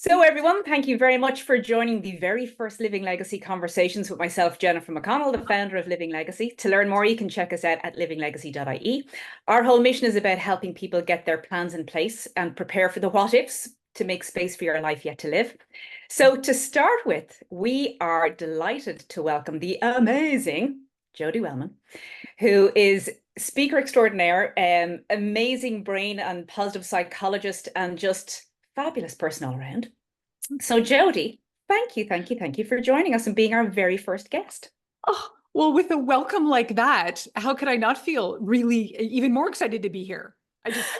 So everyone, thank you very much for joining the very first Living Legacy conversations with myself, Jennifer McConnell, the founder of Living Legacy. To learn more, you can check us out at livinglegacy.ie. Our whole mission is about helping people get their plans in place and prepare for the what ifs to make space for your life yet to live. So to start with, we are delighted to welcome the amazing Jodi Wellman, who is speaker extraordinaire, amazing brain and positive psychologist, and just fabulous person all around. So Jodi, thank you for joining us and being our very first guest. Oh, well, with a welcome like that, how could I not feel really even more excited to be here?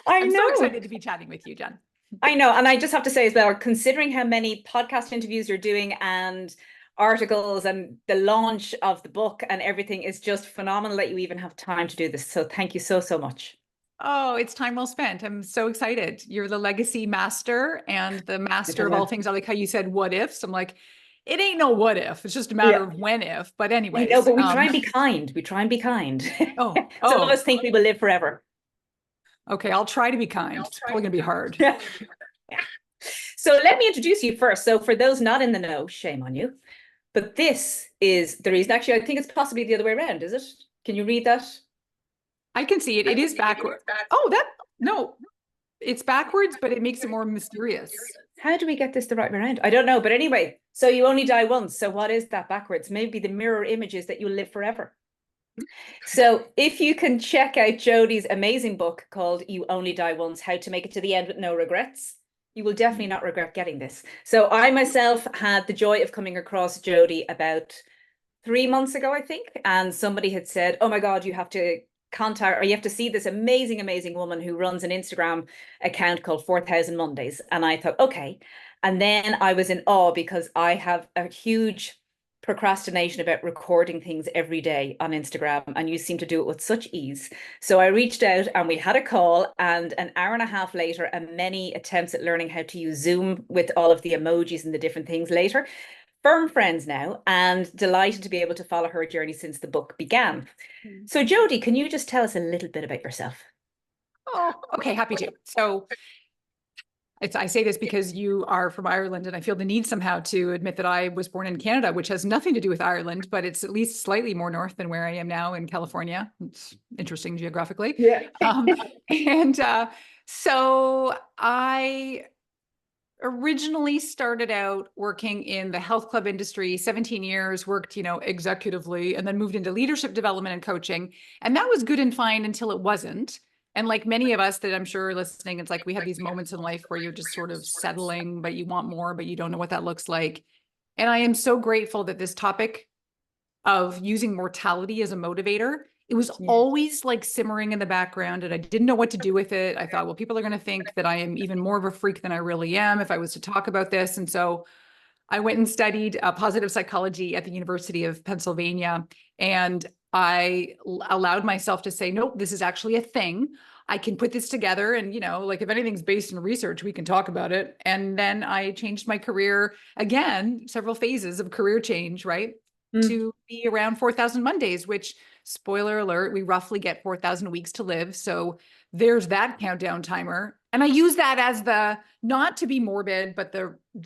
I'm so excited to be chatting with you, Jen. I know. And I just have to say as well, considering how many podcast interviews you're doing and articles and the launch of the book and everything is just phenomenal that you even have time to do this. So thank you so, so much. Oh, it's time well spent. I'm so excited. You're the legacy master and the master of all things. I like how you said what ifs. I'm like, it ain't no what if. It's just a matter of when if. But anyways. No, but we try and be kind. We try and be kind. Some of us think we will live forever. Okay, I'll try to be kind. It's probably going to be hard. Yeah. So let me introduce you first. So for those not in the know, shame on you. But this is the reason. Actually, I think it's possibly the other way around, is it? Can you read that? I can see it. It is backwards. Oh, no, it's backwards, but it makes it more mysterious. How do we get this the right way around? I don't know. But anyway, so you only die once. So what is that backwards? Maybe the mirror image is that you'll live forever. So if you can check out Jodi's amazing book called You Only Die Once, How to Make It to the End with No Regrets, you will definitely not regret getting this. So I myself had the joy of coming across Jodi about 3 months ago, I think. And somebody had said, oh my God, you have to contact, or you have to see this amazing, amazing woman who runs an Instagram account called 4,000 Mondays. And I thought, okay. And then I was in awe because I have a huge procrastination about recording things every day on Instagram, and you seem to do it with such ease. So I reached out and we had a call, and an hour and a half later, and many attempts at learning how to use Zoom with all of the emojis and the different things later, firm friends now, and delighted to be able to follow her journey since the book began. So Jodi, can you just tell us a little bit about yourself? Oh, okay, happy to. So I say this because you are from Ireland, and I feel the need somehow to admit that I was born in Canada, which has nothing to do with Ireland, but it's at least slightly more north than where I am now in California. It's interesting geographically. Yeah. So I originally started out working in the health club industry, 17 years, worked, executively, and then moved into leadership development and coaching. And that was good and fine until it wasn't. And like many of us that I'm sure are listening, it's like we have these moments in life where you're just sort of settling, but you want more, but you don't know what that looks like. And I am so grateful that this topic of using mortality as a motivator, it was always like simmering in the background, and I didn't know what to do with it. I thought, well, people are going to think that I am even more of a freak than I really am if I was to talk about this. And so I went and studied positive psychology at the University of Pennsylvania, and I allowed myself to say, nope, this is actually a thing. I can put this together. And, like if anything's based in research, we can talk about it. And then I changed my career again, several phases of career change, right? To be around 4,000 Mondays, which, spoiler alert, we roughly get 4,000 weeks to live. So there's that countdown timer. And I use that as not to be morbid, but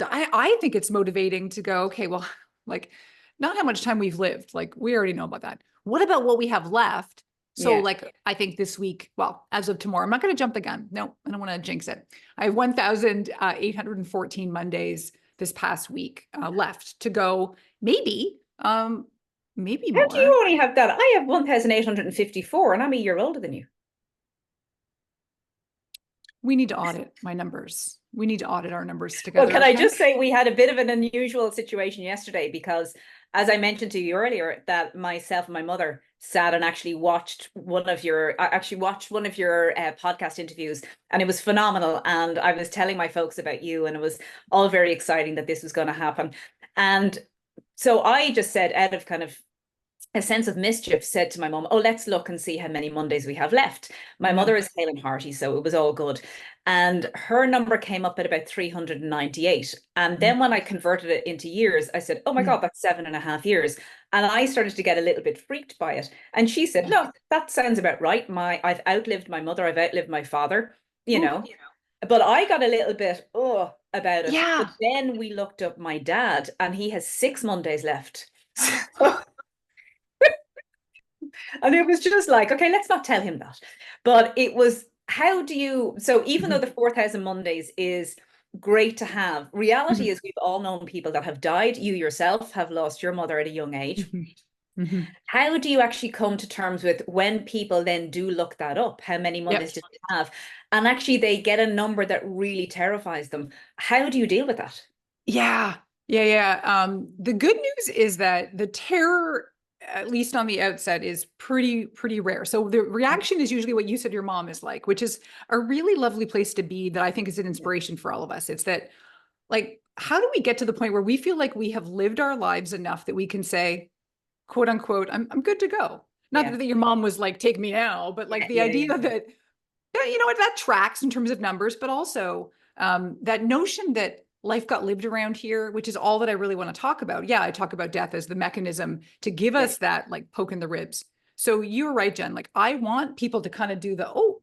I think it's motivating to go, okay, well, like not how much time we've lived. Like we already know about that. What about what we have left? So like, I think this week, well, as of tomorrow, I'm not going to jump the gun. No, I don't want to jinx it. I have 1,814 Mondays this past week left to go. Maybe more. How do you only have that? I have 1,854 and I'm a year older than you. We need to audit my numbers. We need to audit our numbers together. Well, can I just say we had a bit of an unusual situation yesterday because, as I mentioned to you earlier, that myself and my mother sat and actually watched one of your podcast interviews, and it was phenomenal. And I was telling my folks about you, and it was all very exciting that this was going to happen. And so I just said, out of kind of a sense of mischief, said to my mom, oh, let's look and see how many Mondays we have left. My mother is hale and hearty, so it was all good. And her number came up at about 398. And then when I converted it into years, I said, oh my God, that's 7.5 years. And I started to get a little bit freaked by it. And she said, no, that sounds about right. I've outlived my mother. I've outlived my father, But I got a little bit, about it. But Yeah. then we looked up my dad, and he has 6 Mondays left. And it was just like, okay, let's not tell him that. But it was, how do you, so even though the 4,000 Mondays is great to have, reality is we've all known people that have died. You yourself have lost your mother at a young age. How do you actually come to terms with when people then do look that up? How many Mondays did they have? And actually they get a number that really terrifies them. How do you deal with that? Yeah. The good news is that the terror, at least on the outset, is pretty rare. So the reaction is usually what you said your mom is like, which is a really lovely place to be, that I think is an inspiration for all of us. It's that, like, how do we get to the point where we feel like we have lived our lives enough that we can say, quote unquote, I'm good to go. Not that your mom was like, take me now, but like the idea that, you know what, that tracks in terms of numbers, but also that notion that life got lived around here, which is all that I really want to talk about. Yeah, I talk about death as the mechanism to give us that like poke in the ribs. So you're right, Jen. Like, I want people to kind of do the, oh,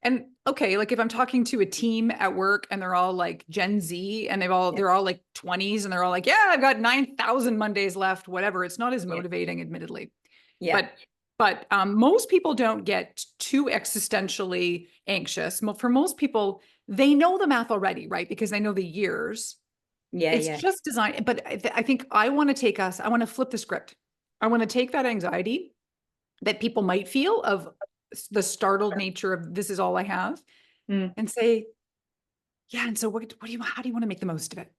and okay, like if I'm talking to a team at work and they're all like Gen Z and they're all like 20s and they're all like, yeah, I've got 9,000 Mondays left, whatever. It's not as motivating, admittedly. Yeah. But most people don't get too existentially anxious. For most people, they know the math already, right? Because they know the years. It's just designed. But I think I want to flip the script. I want to take that anxiety that people might feel of the startled nature of this is all I have, and say, yeah. And so how do you want to make the most of it?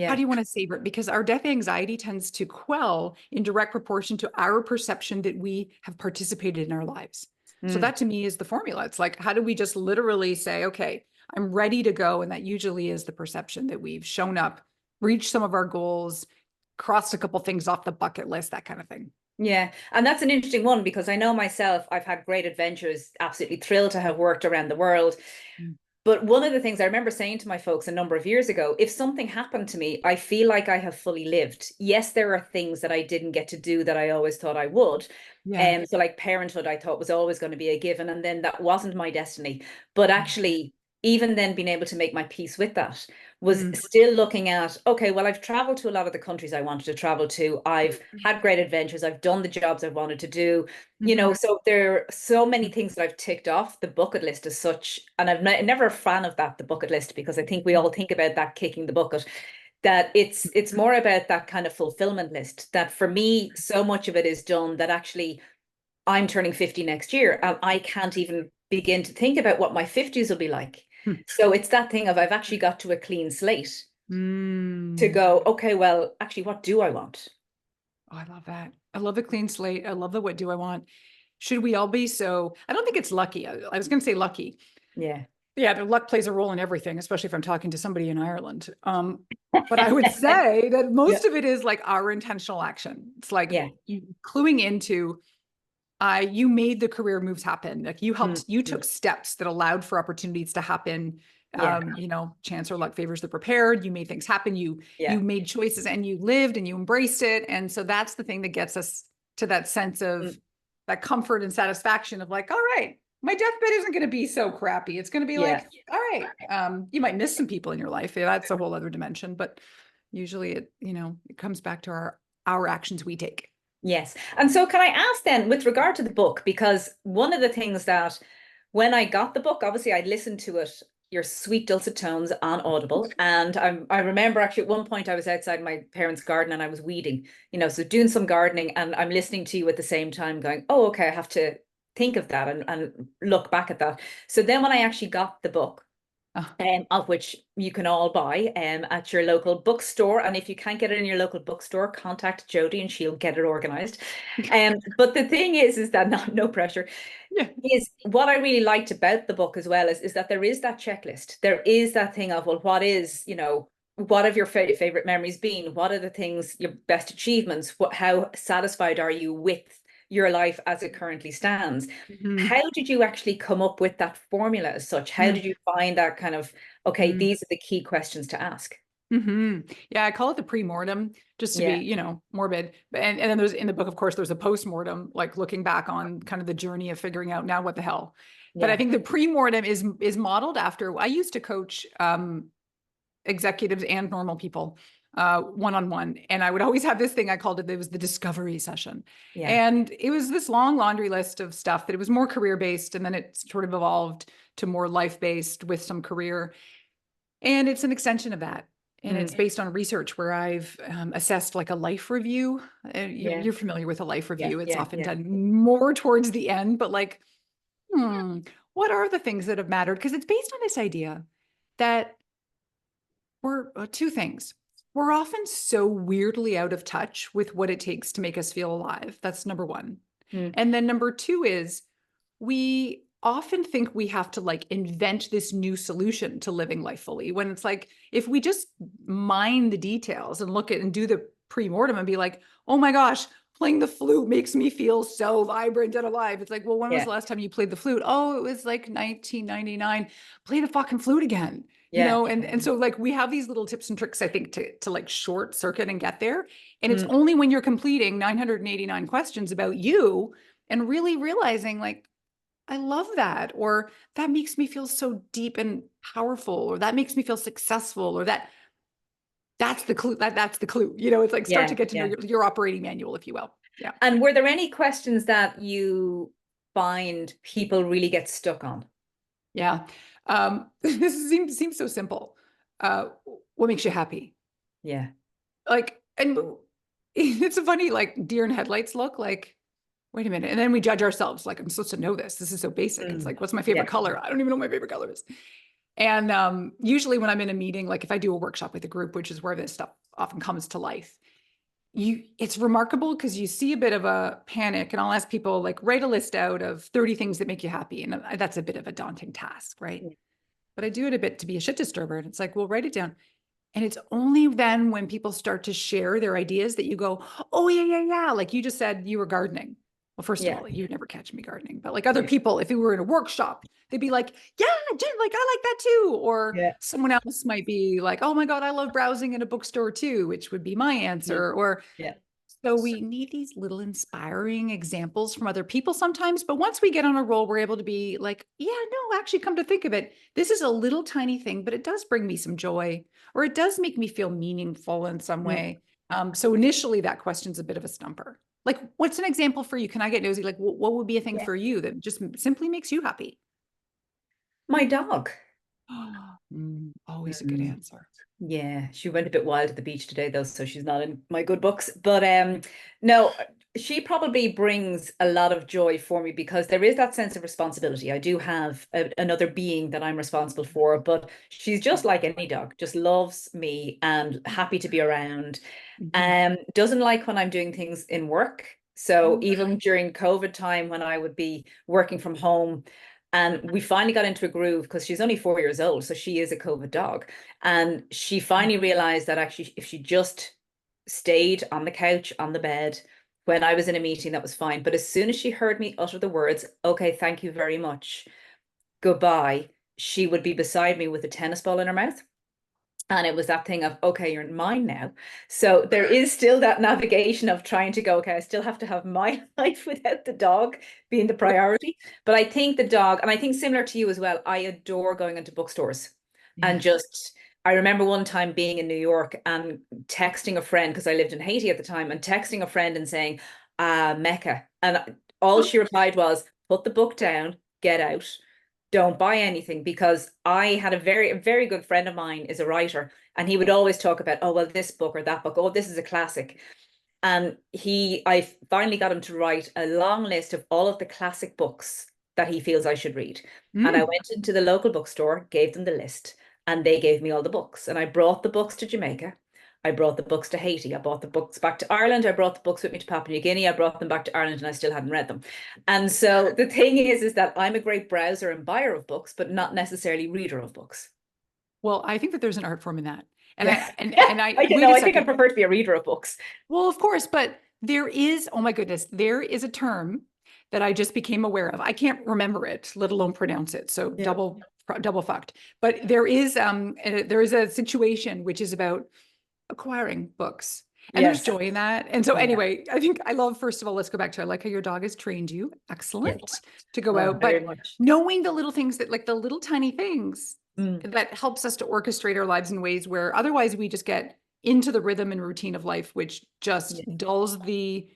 How do you want to savor it? Because our death anxiety tends to quell in direct proportion to our perception that we have participated in our lives. So that to me is the formula. It's like, how do we just literally say, okay, I'm ready to go. And that usually is the perception that we've shown up, reached some of our goals, crossed a couple things off the bucket list, that kind of thing. Yeah. And that's an interesting one, because I know myself, I've had great adventures, absolutely thrilled to have worked around the world. But one of the things I remember saying to my folks a number of years ago, if something happened to me, I feel like I have fully lived. Yes, there are things that I didn't get to do that I always thought I would. So like parenthood, I thought was always going to be a given. And then that wasn't my destiny. But actually, even then being able to make my peace with that was still looking at, okay, well, I've traveled to a lot of the countries I wanted to travel to. I've had great adventures. I've done the jobs I've wanted to do. You know, so there are so many things that I've ticked off the bucket list as such. And I'm never a fan of that, the bucket list, because I think we all think about that kicking the bucket, that it's more about that kind of fulfillment list, that for me, so much of it is done that actually I'm turning 50 next year and I can't even begin to think about what my 50s will be like. So it's that thing of, I've actually got to a clean slate to go, okay, well, actually, what do I want? Oh, I love that. I love the clean slate. I love the what do I want. Should we all be so? I don't think it's lucky. I was going to say lucky. Yeah. Yeah, the luck plays a role in everything, especially if I'm talking to somebody in Ireland. But I would say that most of it is like our intentional action. It's like cluing into, you made the career moves happen. Like you took steps that allowed for opportunities to happen. You know, chance or luck favors the prepared. You made things happen. You made choices and you lived and you embraced it. And so that's the thing that gets us to that sense of that comfort and satisfaction of like, all right, my deathbed isn't going to be so crappy. It's going to be like, all right. You might miss some people in your life. That's a whole other dimension, but usually it comes back to our actions we take. Yes. And so can I ask then, with regard to the book, because one of the things that when I got the book, obviously I listened to it, your sweet dulcet tones on Audible. And I remember actually at one point I was outside my parents' garden and I was weeding, so doing some gardening, and I'm listening to you at the same time going, oh, okay, I have to think of that and look back at that. So then when I actually got the book, of which you can all buy at your local bookstore. And if you can't get it in your local bookstore, contact Jodi and she'll get it organized. But the thing is that no pressure. Is what I really liked about the book as well is that there is that checklist. There is that thing of, well, what have your favorite memories been? What are the things, your best achievements? How satisfied are you with your life as it currently stands? How did you actually come up with that formula as such? How did you find that kind of, okay, these are the key questions to ask? Yeah, I call it the pre-mortem, just to be, morbid. And then there's in the book, of course, there's a post-mortem, like looking back on kind of the journey of figuring out now what the hell. But I think the pre-mortem is modeled after, I used to coach executives and normal people, one-on-one. And I would always have this thing, I called it was the discovery session. Yeah. And it was this long laundry list of stuff that it was more career-based, and then it sort of evolved to more life-based with some career. And it's an extension of that. And it's based on research where I've assessed like a life review. You're familiar with a life review. It's often done more towards the end, but like, what are the things that have mattered? Because it's based on this idea that we're two things. We're often so weirdly out of touch with what it takes to make us feel alive. That's number one. And then number two is we often think we have to like invent this new solution to living life fully, when it's like, if we just mine the details and look at and do the pre-mortem and be like, oh my gosh, playing the flute makes me feel so vibrant and alive. It's like, well, when was the last time you played the flute? Oh, it was like 1999. Play the fucking flute again. You know, and so like we have these little tips and tricks, I think, to like short circuit and get there. And it's only when you're completing 989 questions about you and really realizing like, I love that, or that makes me feel so deep and powerful, or that makes me feel successful, or that's the clue. That's the clue. You know, it's like start to get to know your operating manual, if you will. Yeah. And were there any questions that you find people really get stuck on? Yeah. This seems so simple. What makes you happy? Yeah. Like, and it's a funny, like deer in headlights look like, wait a minute. And then we judge ourselves. Like, I'm supposed to know this. This is so basic. It's like, what's my favorite color? I don't even know what my favorite color is. And usually when I'm in a meeting, like if I do a workshop with a group, which is where this stuff often comes to life, it's remarkable because you see a bit of a panic, and I'll ask people like, write a list out of 30 things that make you happy. And that's a bit of a daunting task, right? But I do it a bit to be a shit disturber. And it's like, well, write it down. And it's only then when people start to share their ideas that you go, oh yeah. Like you just said you were gardening. Well, first of all, you'd never catch me gardening, but like other people, if we were in a workshop, they'd be like, yeah, Jen, like I like that too. Or someone else might be like, oh my God, I love browsing in a bookstore too, which would be my answer. Or so we need these little inspiring examples from other people sometimes. But once we get on a roll, we're able to be like, yeah, no, actually come to think of it, this is a little tiny thing, but it does bring me some joy, or it does make me feel meaningful in some way. So initially that question's a bit of a stumper. Like, what's an example for you? Can I get nosy? Like, what would be a thing for you that just simply makes you happy? My dog. Always a good answer. Yeah, she went a bit wild at the beach today though, so she's not in my good books. But no, she probably brings a lot of joy for me because there is that sense of responsibility. I do have another being that I'm responsible for, but she's just like any dog, just loves me and happy to be around. Doesn't like when I'm doing things in work. So even during COVID time when I would be working from home, and we finally got into a groove because she's only 4 years old, so she is a COVID dog. And she finally realized that actually if she just stayed on the couch, on the bed, when I was in a meeting, that was fine. But as soon as she heard me utter the words, okay, thank you very much, goodbye, she would be beside me with a tennis ball in her mouth. And it was that thing of, okay, you're mine now. So there is still that navigation of trying to go, okay, I still have to have my life without the dog being the priority. But I think the dog, and I think similar to you as well, I adore going into bookstores and just, I remember one time being in New York and texting a friend, because I lived in Haiti at the time, and texting a friend and saying, Mecca. And all she replied was, put the book down, get out. Don't buy anything, because I had a very good friend of mine is a writer, and he would always talk about, oh, well, this book or that book, oh, this is a classic. And I finally got him to write a long list of all of the classic books that he feels I should read. And I went into the local bookstore, gave them the list, and they gave me all the books. And I brought the books to Jamaica. I brought the books to Haiti. I brought the books back to Ireland. I brought the books with me to Papua New Guinea. I brought them back to Ireland, and I still hadn't read them. And so the thing is that I'm a great browser and buyer of books, but not necessarily reader of books. Well, I think that there's an art form in that. And I don't know. I think I prefer to be a reader of books. Well, of course, but there is, oh my goodness, there is a term that I just became aware of. I can't remember it, let alone pronounce it. So double fucked. But there is a situation which is about acquiring books. And there's joy in that. And so anyway, I think I love, first of all, let's go back to, I like how your dog has trained you. Excellent to go out. But knowing the little things that, like the little tiny things Mm. that helps us to orchestrate our lives in ways where otherwise we just get into the rhythm and routine of life, which just Yeah. dulls the,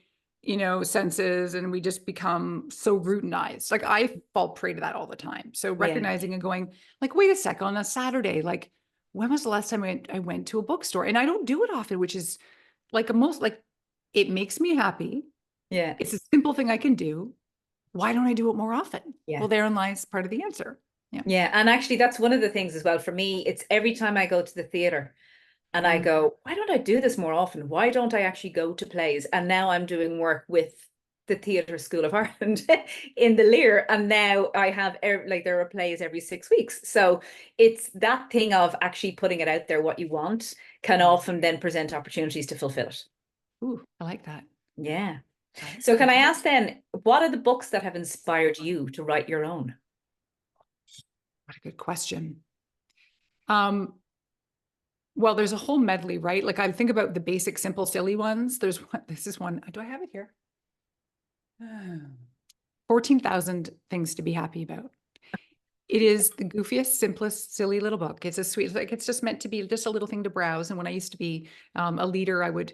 senses, and we just become so routinized. Like I fall prey to that all the time. So Yeah. recognizing and going like, wait a sec, on a Saturday, like when was the last time I went to a bookstore? And I don't do it often, which is like it makes me happy. Yeah. It's a simple thing I can do. Why don't I do it more often? Yeah. Well, therein lies part of the answer. Yeah. Yeah. And actually, that's one of the things as well. For me, it's every time I go to the theater and I Mm. go, why don't I do this more often? Why don't I actually go to plays? And now I'm doing work with the Theatre School of Ireland in the Lear. And now I have, like, there are plays every 6 weeks. So it's that thing of actually putting it out there, what you want can often then present opportunities to fulfill it. Ooh, I like that. Yeah. Okay. So can I ask then, what are the books that have inspired you to write your own? What a good question. Um, well, there's a whole medley, right? Like I think about the basic, simple, silly ones. There's one, this is one. Do I have it here? 14,000 Things to Be Happy About. It is the goofiest, simplest, silly little book. It's a sweet, like it's just meant to be just a little thing to browse. And when I used to be a leader, I would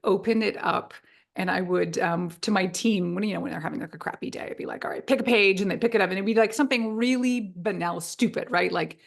open it up and I would to my team when they're having like a crappy day, I'd be like, all right, pick a page, and they pick it up, and it'd be like something really banal, stupid, right? Like,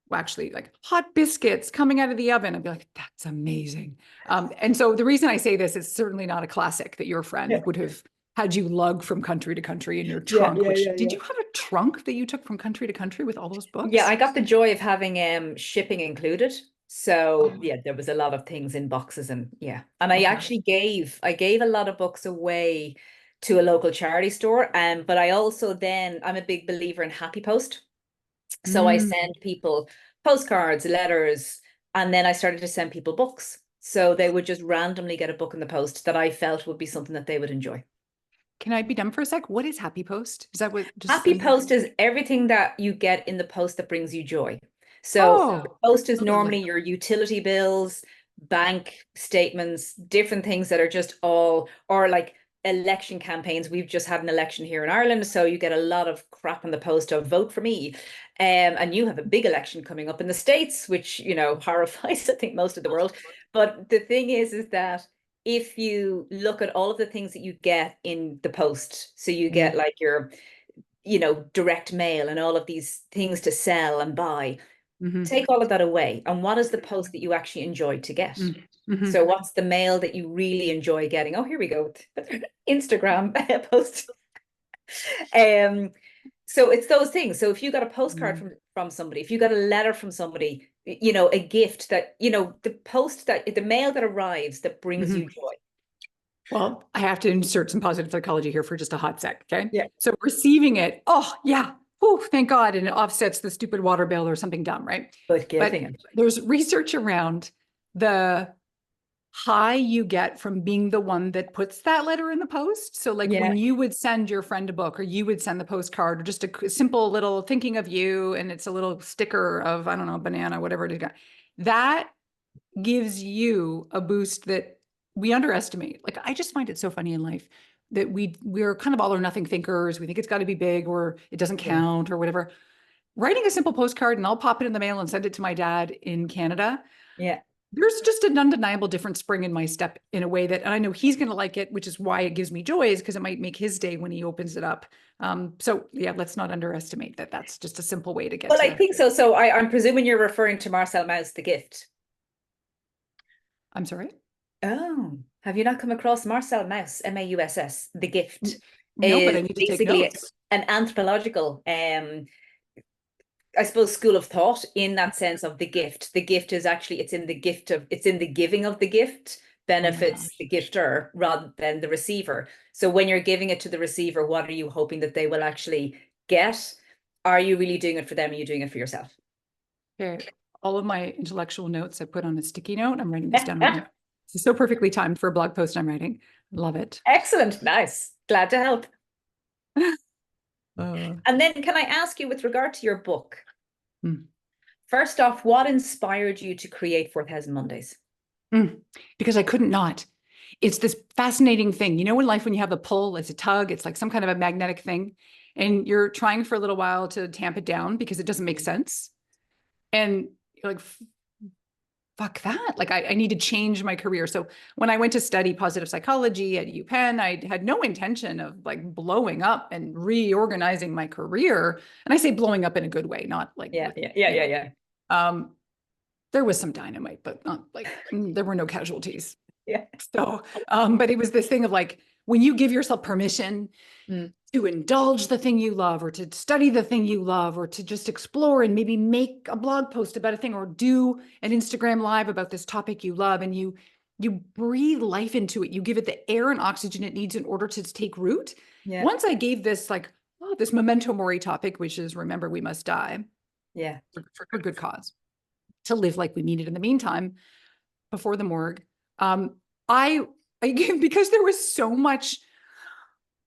well, actually, like hot biscuits coming out of the oven. I'd be like, that's amazing. And so the reason I say this is certainly not a classic that your friend Yeah. would have had you lug from country to country in your Yeah, trunk, yeah, which yeah, did yeah. you have a trunk that you took from country to country with all those Yeah, books? I got the joy of having shipping included. So Oh, yeah, there was a lot of things in boxes and yeah. And I okay. actually gave a lot of books away to a local charity store. But I also then I'm a big believer in Happy Post. So I Mm. send people postcards, letters, and then I started to send people books. So they would just randomly get a book in the post that I felt would be something that they would enjoy. Can I be dumb for a sec? What is Happy Post? Is that what just Happy anybody? Post is everything that you get in the post that brings you joy. So the Oh, post is normally lovely. your utility bills, bank statements, different things that are just all, or like election campaigns. We've just had an election here in Ireland, so you get a lot of crap in the post of vote for me. And you have a big election coming up in the States, which, horrifies, I think, most of the world. But the thing is that if you look at all of the things that you get in the post, so you get Mm, like your direct mail and all of these things to sell and buy. mhm, Take all of that away. And what is the post that you actually enjoy to get? mm, mhm. So what's the mail that you really enjoy getting? Oh, here we go. Instagram post. Um, so it's those things. So if you got a postcard Mm, from somebody, if you got a letter from somebody, a gift that, the mail that arrives that brings mhm. you joy. Well, I have to insert some positive psychology here for just a hot sec. Okay. Yeah. So receiving it, oh, yeah. Oh, thank God. And it offsets the stupid water bill or something dumb, right? But But giving it. there's research around the high you get from being the one that puts that letter in the post. So, like Yeah. when you would send your friend a book, or you would send the postcard, or just a simple little thinking of you, and it's a little sticker of, I don't know, banana, whatever it is, that gives you a boost that we underestimate. Like I just find it so funny in life that we're kind of all or nothing thinkers. We think it's got to be big or it doesn't Yeah. count or whatever. Writing a simple postcard, and I'll pop it in the mail and send it to my dad in Canada. Yeah. There's just an undeniable different spring in my step in a way that, and I know he's going to like it, which is why it gives me joy, is because it might make his day when he opens it up. So yeah, let's not underestimate that. That's just a simple way to get Well, I to. think so. So I'm presuming you're referring to Marcel Mauss, The Gift. I'm sorry. Oh, have you not come across Marcel Mauss, Mauss? The Gift No, but is I need to take basically notes. an anthropological, I suppose, school of thought in that sense of the gift. The gift is actually, it's in the giving of the gift Oh my benefits gosh. the gifter rather than the receiver. So when you're giving it to the receiver, what are you hoping that they will actually get? Are you really doing it for them? Or are you doing it for yourself? Okay. All of my intellectual notes I put on a sticky note. I'm writing this down right now. This is so perfectly timed for a blog post I'm writing. Love it. Excellent. Nice. Glad to help. Uh, And then can I ask you, with regard to your book, mm, first off, what inspired you to create 4,000 Mondays? because I couldn't not. It's this fascinating thing. You know, in life, when you have a pull, it's a tug, it's like some kind of a magnetic thing, and you're trying for a little while to tamp it down because it doesn't make sense. And you're like, fuck that. Like I need to change my career. So when I went to study positive psychology at UPenn, I had no intention of like blowing up and reorganizing my career. And I say blowing up in a good way, not like, there was some dynamite, but not like there were no casualties. Yeah. So, but it was this thing of like, when you give yourself permission to indulge the thing you love, or to study the thing you love, or to just explore and maybe make a blog post about a thing, or do an Instagram live about this topic you love, and you breathe life into it, you give it the air and oxygen it needs in order to take root. Yeah. Once I gave this like, this memento mori topic, which is remember we must die. Yeah. For good cause, to live like we mean it in the meantime, before the morgue. I because there was so much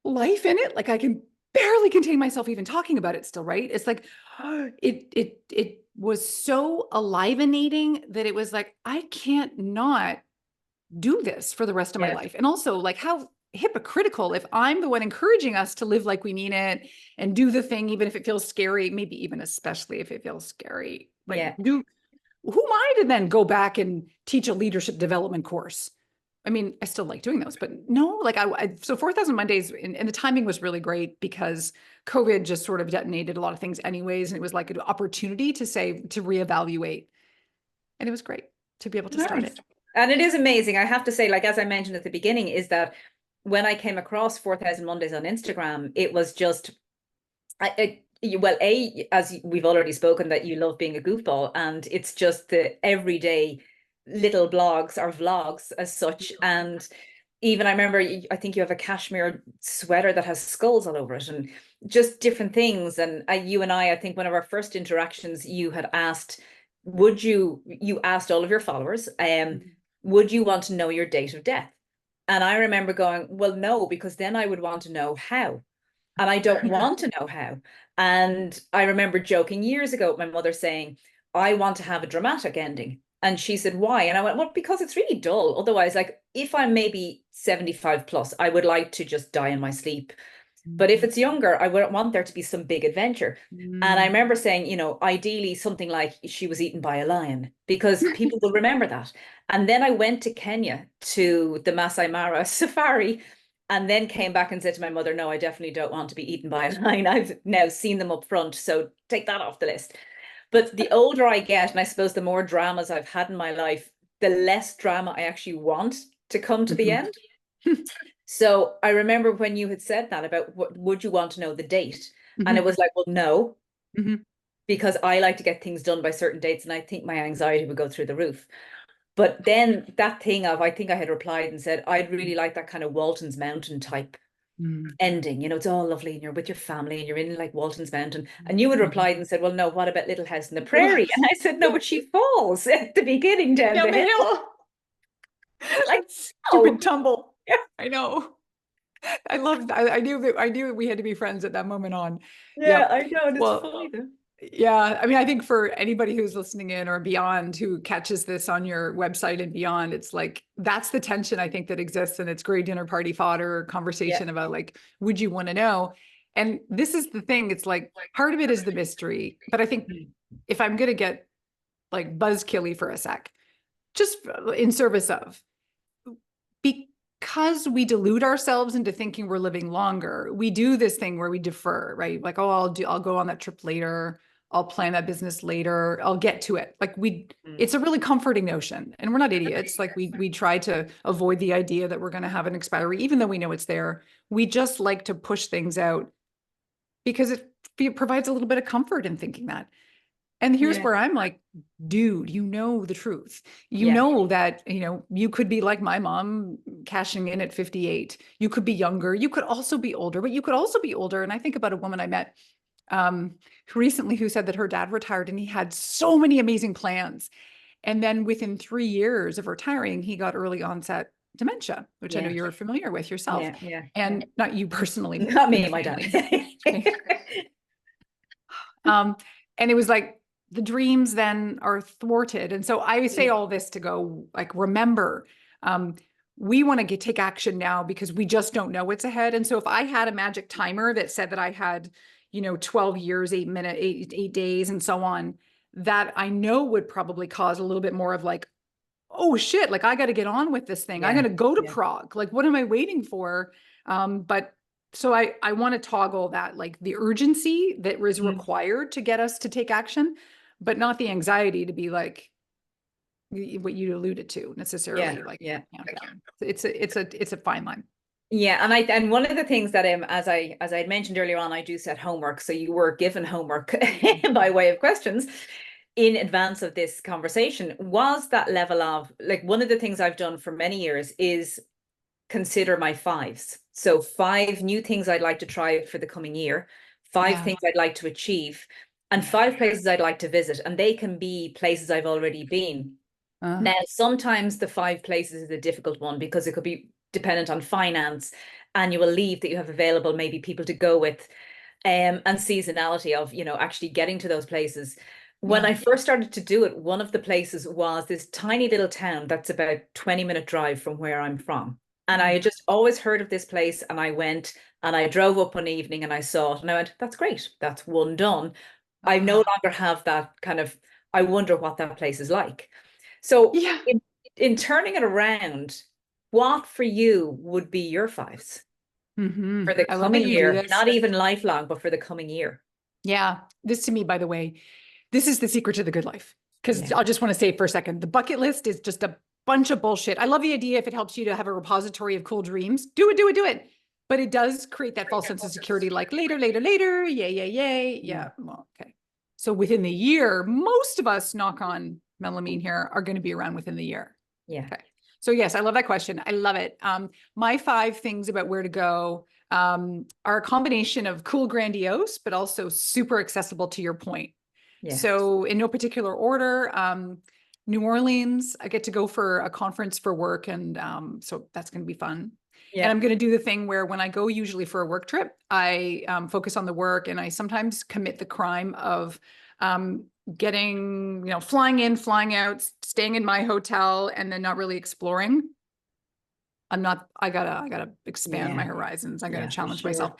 life in it, like I can barely contain myself even talking about it still, right? It's like, it was so alivenating that it was like, I can't not do this for the rest of my life. And also like how hypocritical if I'm the one encouraging us to live like we mean it and do the thing, even if it feels scary, maybe even especially if it feels scary. Like, who am I to then go back and teach a leadership development course? I mean, I still like doing those, but no, like so 4,000 Mondays, and the timing was really great because COVID just sort of detonated a lot of things anyways. And it was like an opportunity to reevaluate. And it was great to be able to start it. And it is amazing. I have to say, like, as I mentioned at the beginning, is that when I came across 4,000 Mondays on Instagram, it was just, as we've already spoken, that you love being a goofball, and it's just the everyday little blogs or vlogs as such. And even I remember, I think you have a cashmere sweater that has skulls all over it, and just different things. And you and I think one of our first interactions, you had asked, you asked all of your followers, would you want to know your date of death? And I remember going, well, no, because then I would want to know how. And I don't want to know how. And I remember joking years ago with my mother saying, I want to have a dramatic ending. And she said, why? And I went, well, because it's really dull. Otherwise, like if I'm maybe 75 plus, I would like to just die in my sleep. But if it's younger, I wouldn't want there to be some big adventure. And I remember saying, ideally something like she was eaten by a lion, because people will remember that. And then I went to Kenya to the Masai Mara safari, and then came back and said to my mother, no, I definitely don't want to be eaten by a lion. I've now seen them up front, so take that off the list. But the older I get, and I suppose the more dramas I've had in my life, the less drama I actually want to come to the end. So I remember when you had said that about what would you want to know the date? And it was like, well, no, because I like to get things done by certain dates, and I think my anxiety would go through the roof. But then that thing of, I think I had replied and said, I'd really like that kind of Walton's Mountain type ending. It's all lovely and you're with your family and you're in like Walton's Mountain. And you had replied and said, well, no, what about Little House in the Prairie? And I said, no, but she falls at the beginning down the hill. Like stupid tumble. Yeah, I know. I knew we had to be friends at that moment on. Yeah, I know. And it's funny though. Yeah. I mean, I think for anybody who's listening in or beyond who catches this on your website and beyond, it's like, that's the tension I think that exists. And it's great dinner party fodder conversation about like, would you want to know? And this is the thing. It's like, part of it is the mystery, but I think if I'm going to get like buzzkilly for a sec, just in service of, because we delude ourselves into thinking we're living longer, we do this thing where we defer, right? Like, oh, I'll go on that trip later. I'll plan that business later. I'll get to it. Like it's a really comforting notion, and we're not idiots. Like we try to avoid the idea that we're going to have an expiry, even though we know it's there. We just like to push things out because it provides a little bit of comfort in thinking that. And here's where I'm like, dude, you know the truth. You know that, you could be like my mom cashing in at 58. You could be younger. You could also be older, but you could also be older. And I think about a woman I met recently who said that her dad retired and he had so many amazing plans. And then within 3 years of retiring, he got early onset dementia, which I know you're familiar with yourself. And not you personally. Not me, my dad. And it was like, the dreams then are thwarted. And so I say all this to go like, remember, we want to take action now because we just don't know what's ahead. And so if I had a magic timer that said that I had, 12 years, 8 minutes, 8 days and so on, that I know would probably cause a little bit more of like, oh shit, like I got to get on with this thing. I'm going to go to Prague. Like, what am I waiting for? But so I want to toggle that, like the urgency that was required to get us to take action, but not the anxiety to be like what you alluded to necessarily. It's a fine line. Yeah, and one of the things that as I had mentioned earlier on, I do set homework. So you were given homework by way of questions in advance of this conversation. Was that level of, like, one of the things I've done for many years is consider my fives. So 5 new things I'd like to try for the coming year, 5 things I'd like to achieve, and 5 places I'd like to visit. And they can be places I've already been. Now, sometimes the 5 places is a difficult one because it could be dependent on finance, annual leave that you have available, maybe people to go with, and seasonality of, actually getting to those places. When I first started to do it, one of the places was this tiny little town that's about 20-minute drive from where I'm from. And I had just always heard of this place, and I went and I drove up one evening and I saw it and I went, that's great. That's one done. I no longer have that kind of, I wonder what that place is like. So in turning it around, what for you would be your 5s for the coming year? Not even lifelong, but for the coming year. Yeah. This, to me, by the way, this is the secret to the good life. Because I'll just want to say for a second, the bucket list is just a bunch of bullshit. I love the idea if it helps you to have a repository of cool dreams. Do it. But it does create that false sense of security, like later. Yay. Yeah. Well, okay. So within the year, most of us, knock on melamine here, are going to be around within the year. Yeah. Okay. So yes, I love that question. I love it. My 5 things about where to go are a combination of cool, grandiose, but also super accessible to your point. Yeah. So in no particular order, New Orleans, I get to go for a conference for work. And so that's going to be fun. Yeah. And I'm going to do the thing where when I go usually for a work trip, I focus on the work, and I sometimes commit the crime of getting, flying in, flying out, staying in my hotel, and then not really exploring. I gotta expand my horizons. I gotta challenge myself.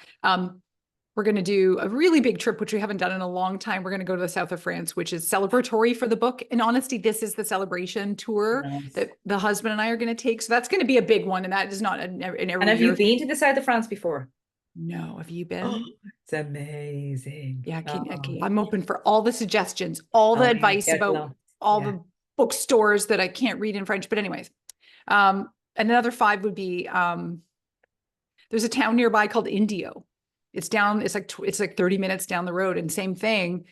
We're going to do a really big trip, which we haven't done in a long time. We're going to go to the south of France, which is celebratory for the book. In honesty, this is the celebration tour that the husband and I are going to take. So that's going to be a big one. And that is not an every And have you been to the south of France before? No. Have you been? Oh, it's amazing. Yeah. I'm open for all the suggestions, all the advice about all the bookstores that I can't read in French. But anyways, another 5 would be, there's a town nearby called Indio. It's like 30 minutes down the road, and same thing.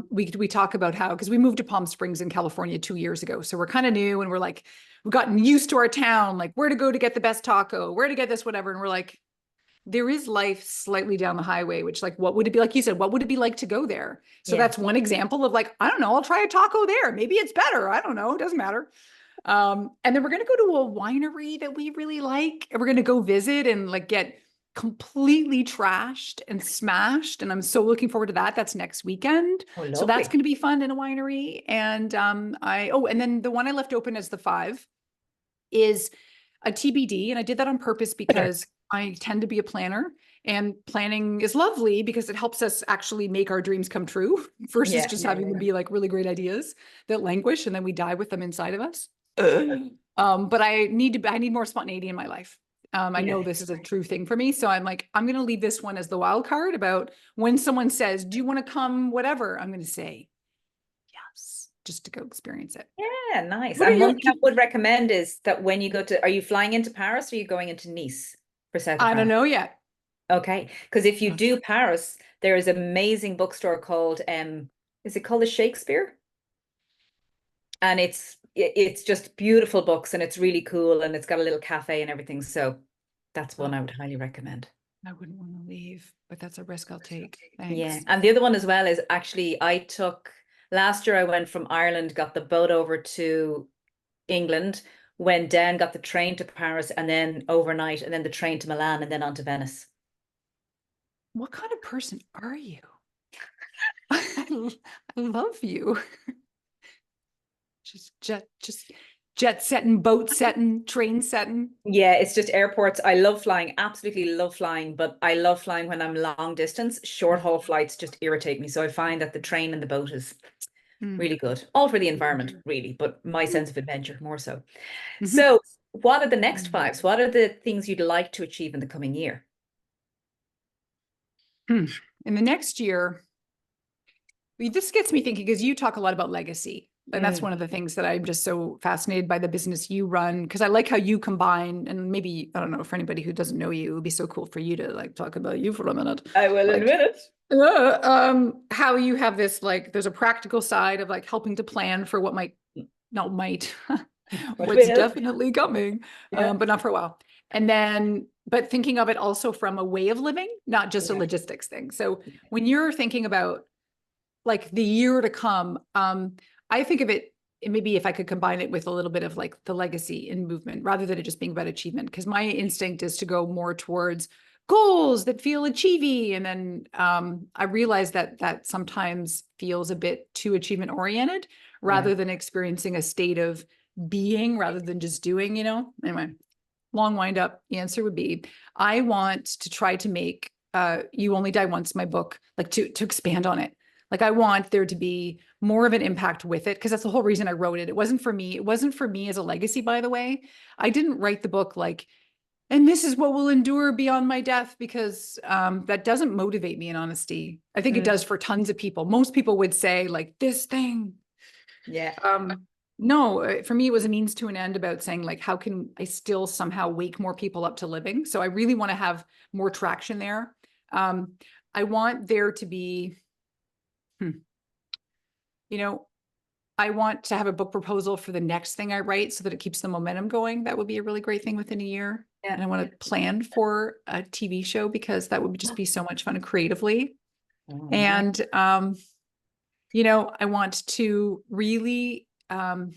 We talk about how, because we moved to Palm Springs in California 2 years ago. So we're kind of new, and we're like, we've gotten used to our town, like where to go to get the best taco, where to get this, whatever. And we're like, there is life slightly down the highway, which, like, what would it be like? You said, what would it be like to go there? So that's one example of, like, I don't know, I'll try a taco there. Maybe it's better. I don't know. It doesn't matter. And then we're going to go to a winery that we really like, and we're going to go visit and like get completely trashed and smashed. And I'm so looking forward to that. That's next weekend. So that's going to be fun in a winery. And and then the one I left open as the 5 is a TBD. And I did that on purpose because I tend to be a planner, and planning is lovely because it helps us actually make our dreams come true versus just having them be like really great ideas that languish and then we die with them inside of us. But I need more spontaneity in my life. I know this is a true thing for me. So I'm like, I'm going to leave this one as the wild card about when someone says, do you want to come, whatever, I'm going to say yes, just to go experience it. Yeah, nice. And one thing I would recommend is that when you go to, are you flying into Paris or are you going into Nice for South of France? I don't know yet. Okay. Because if you do Paris, there is an amazing bookstore called, is it called the Shakespeare? And it's just beautiful books, and it's really cool, and it's got a little cafe and everything. So that's one I would highly recommend. I wouldn't want to leave, but that's a risk I'll take. Thanks. Yeah. And the other one as well is actually last year I went from Ireland, got the boat over to England, went down, got the train to Paris, and then overnight, and then the train to Milan, and then on to Venice. What kind of person are you? I love you. Just jet setting, boat setting, train setting. Yeah, it's just airports. I love flying, absolutely love flying, but I love flying when I'm long distance. Short haul flights just irritate me. So I find that the train and the boat is Really good. All for the environment, really, but my sense of adventure more so. Mhm. So what are the next fives? What are the things you'd like to achieve in the coming year? In the next year, this gets me thinking because you talk a lot about legacy. And that's one of the things that I'm just so fascinated by the business you run, because I like how you combine, and maybe, I don't know, for anybody who doesn't know you, it would be so cool for you to like talk about you for a minute. I will Like, admit it. how you have this, like, there's a practical side of like helping to plan for what might, not might, what's will. definitely coming, Yeah. but not for a while. And then, but thinking of it also from a way of living, not just a Yeah. logistics thing. So when you're thinking about like the year to come, I think of it, maybe if I could combine it with a little bit of like the legacy in movement rather than it just being about achievement, because my instinct is to go more towards goals that feel achievey. And then I realize that that sometimes feels a bit too achievement oriented rather than experiencing a state of being rather than just doing, you know? Anyway, long wind up, the answer would be, I want to try to make You Only Die Once, my book, like to expand on it. Like I want there to be more of an impact with it, because that's the whole reason I wrote it. It wasn't for me. It wasn't for me as a legacy, by the way. I didn't write the book like, and this is what will endure beyond my death, because that doesn't motivate me in honesty. I think it does for tons of people. Most people would say like this thing. Yeah. No, for me, it was a means to an end about saying like, how can I still somehow wake more people up to living? So I really want to have more traction there. I want there to be, you know, I want to have a book proposal for the next thing I write so that it keeps the momentum going. That would be a really great thing within a year. Yeah. And I want to plan for a TV show because that would just be so much fun creatively. And, you know, I want to really, I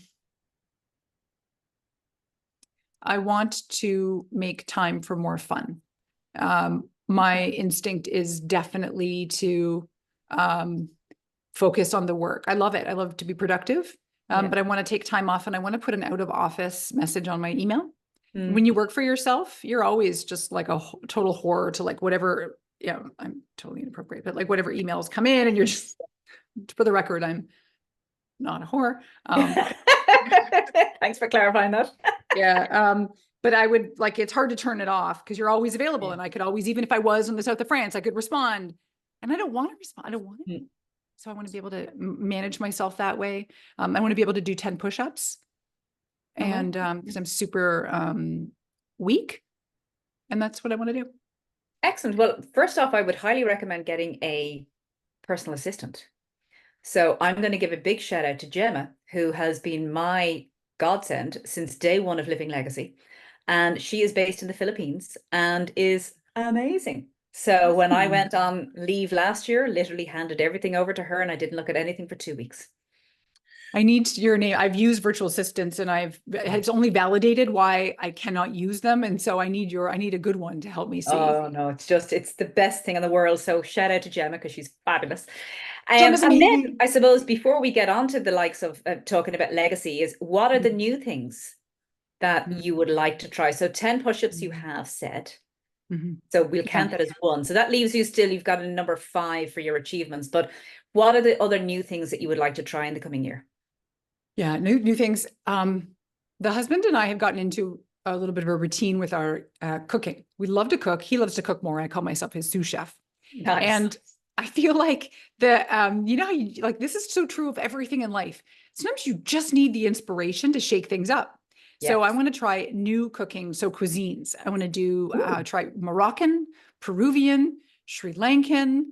want to make time for more fun. My instinct is definitely to focus on the work. I love it. I love to be productive, but I want to take time off and I want to put an out of office message on my email. When you work for yourself, you're always just like a total horror to like whatever, yeah, I'm totally inappropriate, but like whatever emails come in and you're just, for the record, I'm not a whore. Thanks for clarifying that. Yeah. But I would like, it's hard to turn it off because you're always available. And I could always, even if I was in the south of France, I could respond. And I don't want to respond. I don't want to. So I want to be able to manage myself that way. I want to be able to do 10 push-ups. And because I'm super weak. And that's what I want to do. Excellent. Well, first off, I would highly recommend getting a personal assistant. So I'm going to give a big shout out to Gemma, who has been my godsend since day one of Living Legacy. And she is based in the Philippines and is amazing. So when I went on leave last year, literally handed everything over to her and I didn't look at anything for 2 weeks. I need your name. I've used virtual assistants and it's only validated why I cannot use them. And so I need a good one to help me see. Oh no, it's the best thing in the world. So shout out to Gemma because she's fabulous. Gemma's And amazing. then I suppose before we get on to the likes of talking about legacy is what are the new things that you would like to try? So 10 push-ups you have said. So we'll count that as one. So that leaves you still, you've got a number 5 for your achievements, but what are the other new things that you would like to try in the coming year? Yeah, new things. The husband and I have gotten into a little bit of a routine with our cooking. We love to cook. He loves to cook more. I call myself his sous chef. Nice. And I feel like you know, like this is so true of everything in life. Sometimes you just need the inspiration to shake things up. Yes. So I want to try new cooking. So cuisines. I want to do try Moroccan, Peruvian, Sri Lankan.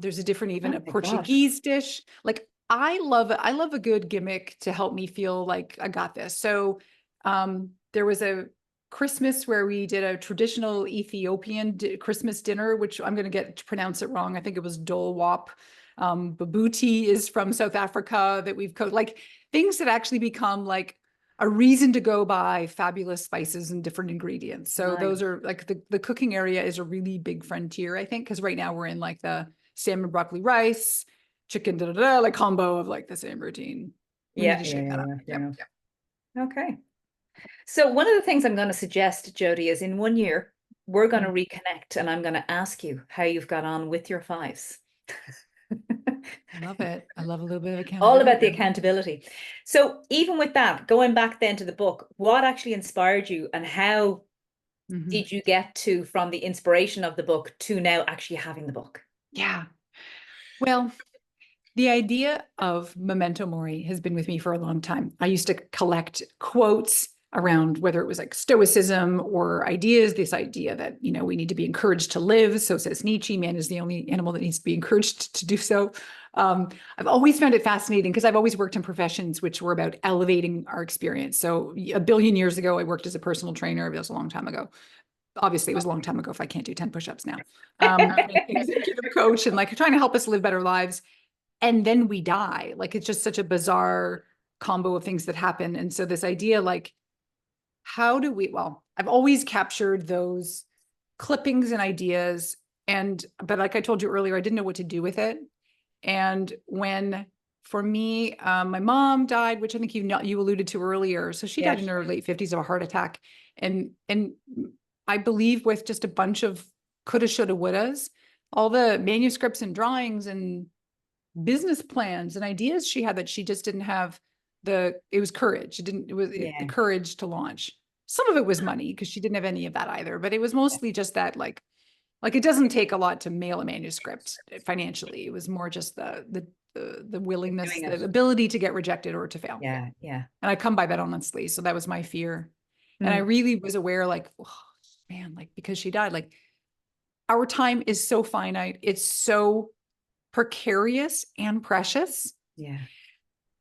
There's a different, even a Portuguese dish. Like I love a good gimmick to help me feel like I got this. So there was a Christmas where we did a traditional Ethiopian Christmas dinner, which I'm going to get to pronounce it wrong. I think it was Dole Wop. Babuti is from South Africa that we've cooked, like things that actually become like a reason to go buy fabulous spices and different ingredients. So those are like the cooking area is a really big frontier, I think, because right now we're in like the salmon, broccoli, rice, chicken, like combo of like the same routine. Yeah. Okay. So one of the things I'm going to suggest, Jodi, is in 1 year, we're going to reconnect and I'm going to ask you how you've got on with your 5s. I love it. I love a little bit of All about the accountability. accountability. So even with that, going back then to the book, what actually inspired you, and how Mhm. did you get to from the inspiration of the book to now actually having the book? Yeah. Well, the idea of memento mori has been with me for a long time. I used to collect quotes around whether it was like stoicism or ideas, this idea that, you know, we need to be encouraged to live. So says Nietzsche, man is the only animal that needs to be encouraged to do so. I've always found it fascinating because I've always worked in professions which were about elevating our experience. So a billion years ago, I worked as a personal trainer. That was a long time ago. Obviously, it was a long time ago if I can't do 10 push-ups now. Executive coach and like trying to help us live better lives. And then we die. Like it's just such a bizarre combo of things that happen. And so this idea, like, how do we, well, I've always captured those clippings and ideas. But like I told you earlier, I didn't know what to do with it. And when, for me, my mom died, which I think you alluded to earlier. So she died Yes. in her late 50s of a heart attack. And I believe with just a bunch of coulda, shoulda, wouldas, all the manuscripts and drawings and business plans and ideas she had that she just didn't have it was courage. It was the Yeah. courage to launch. Some of it was money because she didn't have any of that either, but it was mostly just that like it doesn't take a lot to mail a manuscript financially. It was more just the willingness, Doing the it. ability to get rejected or to fail. Yeah. Yeah. And I come by that honestly. So that was my fear. And I Mm. really was aware, like, oh, man, like because she died, like our time is so finite. It's so precarious and precious. Yeah.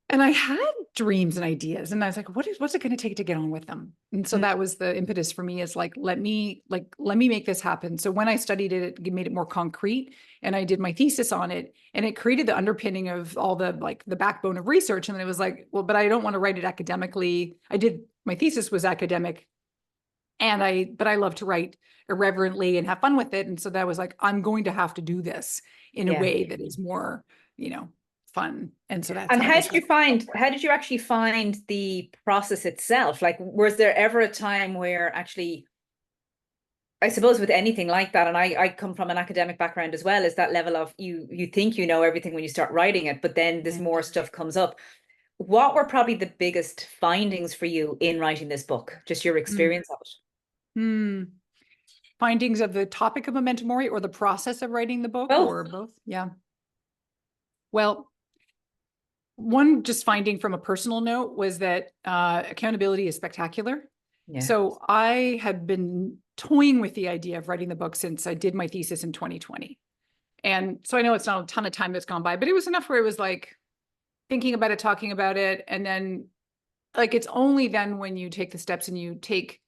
And I had dreams and ideas, and I was like, what's it going to take to get on with them? And so Mm. that was the impetus for me, is like, let me make this happen. So when I studied it, it made it more concrete, and I did my thesis on it, and it created the underpinning of all the the backbone of research. And then it was like, well, but I don't want to write it academically. My thesis was academic, but I love to write irreverently and have fun with it. And so that was like, I'm going to have to do this in a Yeah. way that is more, fun. And so that's And how this was. how did you actually find the process itself? Like, was there ever a time where actually, I suppose with anything like that, and I come from an academic background as well, is that level of you think you know everything when you start writing it, but then there's more stuff comes up. What were probably the biggest findings for you in writing this book? Just your Mm. experience of it? Mm. Findings of the topic of memento mori or the process of writing the book Both. or both? Yeah. Well, one just finding from a personal note was that accountability is spectacular. Yeah. So I had been toying with the idea of writing the book since I did my thesis in 2020. And so I know it's not a ton of time that's gone by, but it was enough where it was like thinking about it, talking about it. And then like, it's only then when you take the steps and you take,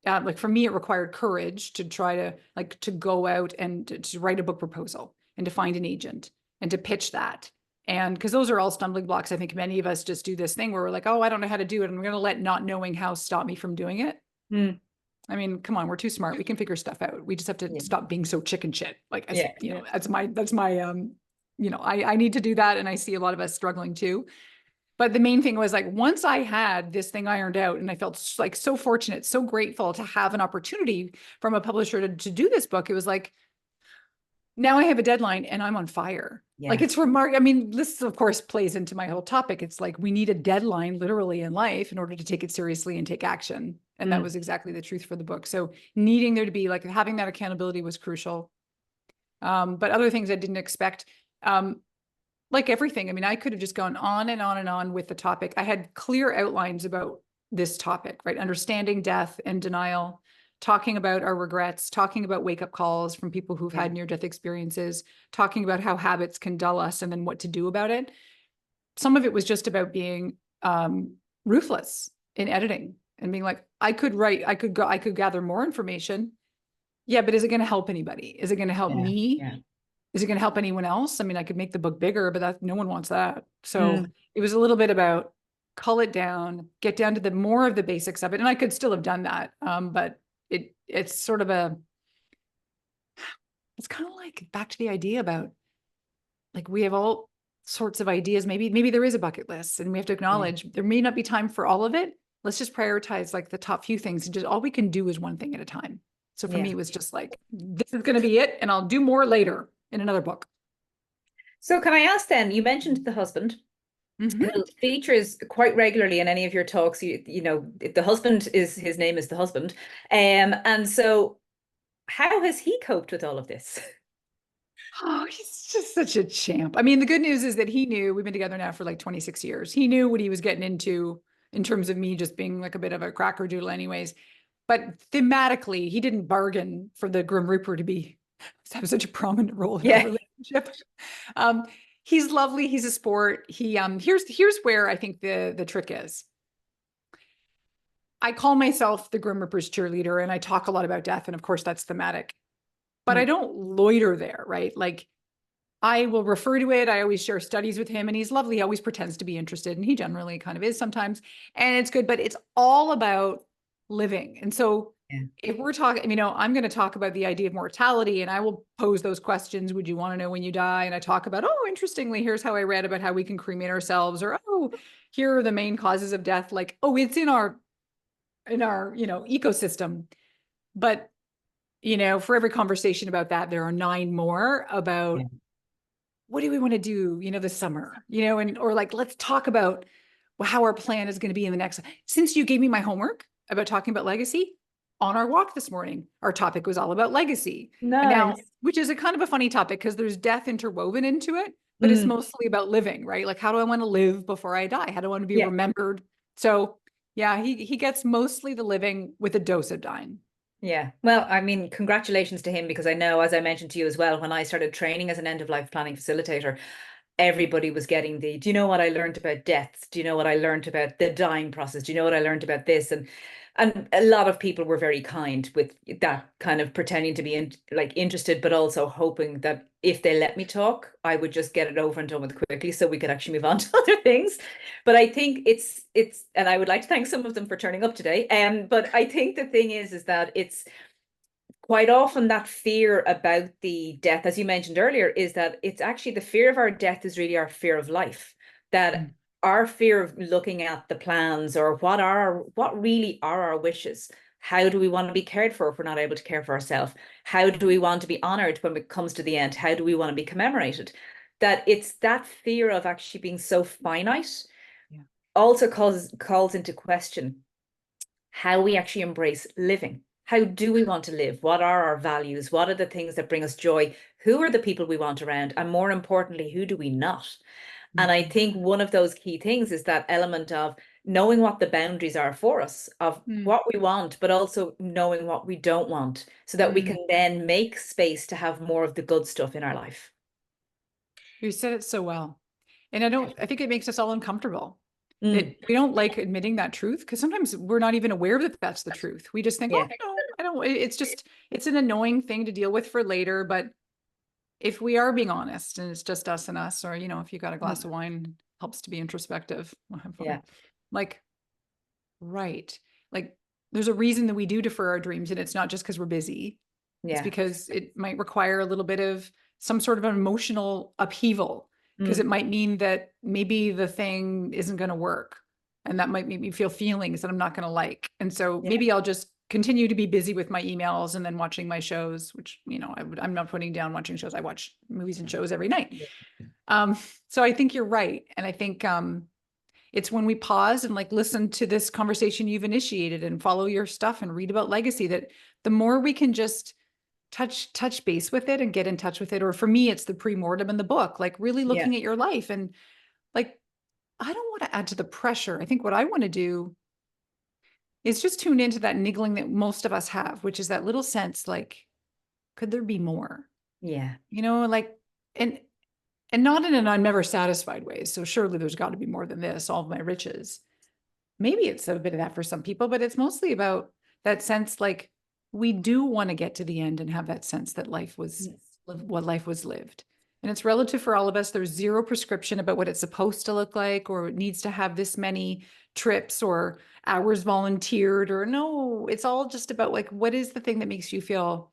like for me, it required courage to try to to go out and to write a book proposal and to find an agent and to pitch that. And because those are all stumbling blocks, I think many of us just do this thing where we're like, oh, I don't know how to do it. And we're going to let not knowing how stop me from doing it. Mm. I mean, come on, we're too smart. We can figure stuff out. We just have to Yeah. stop being so chicken shit. Like, as Yeah. you know, that's my, I need to do that. And I see a lot of us struggling too. But the main thing was like, once I had this thing ironed out and I felt like so fortunate, so grateful to have an opportunity from a publisher to do this book, it was like, now I have a deadline and I'm on fire. Like Yeah. it's remarkable. I mean, this of course plays into my whole topic. It's like, we need a deadline literally in life in order to take it seriously and take action. And that Mm. was exactly the truth for the book. So needing there to be like having that accountability was crucial. But other things I didn't expect, like everything. I mean, I could have just gone on and on and on with the topic. I had clear outlines about this topic, right? Understanding death and denial, talking about our regrets, talking about wake-up calls from people who've Yeah. had near-death experiences, talking about how habits can dull us and then what to do about it. Some of it was just about being ruthless in editing and being like, I could gather more information. Yeah, but is it going to help anybody? Is it going to help Yeah. me? Yeah. Is it going to help anyone else? I mean, I could make the book bigger, but no one wants that. So Mm. it was a little bit about cull it down, get down to the more of the basics of it. And I could still have done that. But it's sort of it's kind of like back to the idea about like, we have all sorts of ideas. Maybe there is a bucket list and we have to Yeah. acknowledge there may not be time for all of it. Let's just prioritize like the top few things and just all we can do is one thing at a time. So for Yeah. me, it was just like, this is going to be it. And I'll do more later in another book. So can I ask then, you mentioned the husband Mhm. who features quite regularly in any of your talks. You know, the husband is, his name is the husband. And so how has he coped with all of this? Oh, he's just such a champ. I mean, the good news is that he knew we've been together now for like 26 years. He knew what he was getting into in terms of me just being like a bit of a crackerdoodle, anyways. But thematically, he didn't bargain for the Grim Reaper to have such a prominent role in our Yeah. relationship. Um, he's lovely. He's a sport. Here's where I think the trick is. I call myself the Grim Reaper's cheerleader, and I talk a lot about death, and of course that's thematic. But I Mm, don't loiter there, right? Like I will refer to it. I always share studies with him, and he's lovely. He always pretends to be interested, and he generally kind of is sometimes. And it's good, but it's all about living. And so yeah. if we're talking, I'm going to talk about the idea of mortality, and I will pose those questions. Would you want to know when you die? And I talk about, oh, interestingly, here's how I read about how we can cremate ourselves, or oh, here are the main causes of death. Like, oh, it's in our ecosystem. But for every conversation about that, there are 9 more Yeah. about what do we want to do, this summer, and or like, let's talk about how our plan is going to be in the next. Since you gave me my homework about talking about legacy on our walk this morning, our topic was all about legacy. And now, Nice. which is a kind of a funny topic because there's death interwoven into it, but it's Mm, mostly about living, right? Like, how do I want to live before I die? How do I want to be yeah. remembered? So, yeah, he gets mostly the living with a dose of dying. Yeah. Well, I mean, congratulations to him, because I know, as I mentioned to you as well, when I started training as an end of life planning facilitator, everybody was getting the, do you know what I learned about deaths? Do you know what I learned about the dying process? Do you know what I learned about this? And a lot of people were very kind with that, kind of pretending to be like interested, but also hoping that if they let me talk, I would just get it over and done with quickly so we could actually move on to other things. But I think it's and I would like to thank some of them for turning up today. But I think the thing is that it's quite often that fear about the death, as you mentioned earlier, is that it's actually the fear of our death is really our fear of life. That Mm. our fear of looking at the plans, or what really are our wishes. How do we want to be cared for if we're not able to care for ourselves? How do we want to be honored when it comes to the end? How do we want to be commemorated? That it's that fear of actually being so finite Yeah. also calls into question how we actually embrace living. How do we want to live? What are our values? What are the things that bring us joy? Who are the people we want around? And more importantly, who do we not? And I think one of those key things is that element of knowing what the boundaries are for us, of Mm. what we want, but also knowing what we don't want, so that we Mm. can then make space to have more of the good stuff in our life. You said it so well. And I think it makes us all uncomfortable Mm, that we don't like admitting that truth because sometimes we're not even aware that that's the truth. We just think, oh, yeah. no, I don't. It's an annoying thing to deal with for later. But if we are being honest and it's just us and us, or, if you got a glass of Mm, wine, helps to be introspective. We'll have yeah. fun. Like, right. Like, there's a reason that we do defer our dreams, and it's not just because we're busy. It's Yeah. because it might require a little bit of some sort of an emotional upheaval, because it Mm, might mean that maybe the thing isn't going to work. And that might make me feel feelings that I'm not going to like. And so yeah. maybe I'll just continue to be busy with my emails and then watching my shows, which, I'm not putting down watching shows. I watch movies and shows every night. Um, so I think you're right. And I think it's when we pause and like listen to this conversation you've initiated and follow your stuff and read about legacy, that the more we can just touch base with it and get in touch with it. Or for me, it's the pre-mortem in the book, like really Yeah. looking at your life and like, I don't want to add to the pressure. I think what I want to do is just tune into that niggling that most of us have, which is that little sense like, could there be more? Yeah. Like, and not in an I'm never satisfied way. So surely there's got to be more than this, all of my riches. Maybe it's a bit of that for some people, but it's mostly about that sense like we do want to get to the end and have that sense that life was Yes. what life was lived. And it's relative for all of us. There's zero prescription about what it's supposed to look like, or it needs to have this many trips or hours volunteered, or no, it's all just about like, what is the thing that makes you feel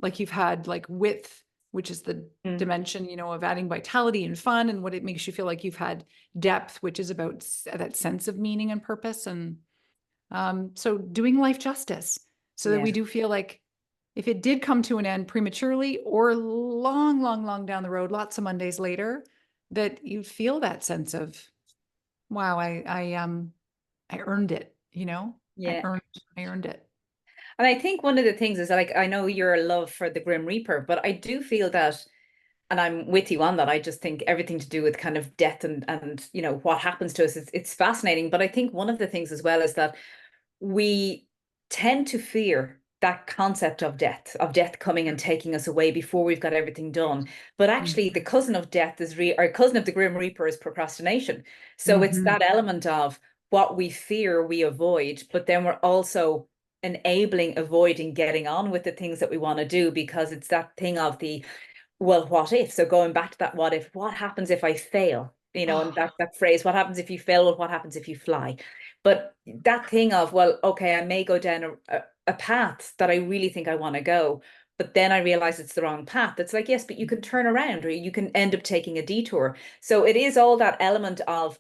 like you've had like width, which is the Mm, dimension, of adding vitality and fun, and what it makes you feel like you've had depth, which is about that sense of meaning and purpose. And so doing life justice so that yeah. we do feel like if it did come to an end prematurely or long, long, long down the road, lots of Mondays later, that you feel that sense of, wow, I earned it, you know, Yeah. I earned it. And I think one of the things is like, I know your love for the Grim Reaper, but I do feel that, and I'm with you on that. I just think everything to do with kind of death and you know what happens to us, it's fascinating. But I think one of the things as well is that we tend to fear that concept of death coming and taking us away before we've got everything done. But actually, the cousin of death is or cousin of the Grim Reaper is procrastination. So it's Mm-hmm. that element of what we fear we avoid, but then we're also enabling avoiding getting on with the things that we want to do, because it's that thing of the, well, what if? So going back to that, what if, what happens if I fail? You know, and that phrase, what happens if you fail? Well, what happens if you fly? But that thing of, well, okay, I may go down a path that I really think I want to go, but then I realize it's the wrong path. It's like, yes, but you can turn around or you can end up taking a detour. So it is all that element of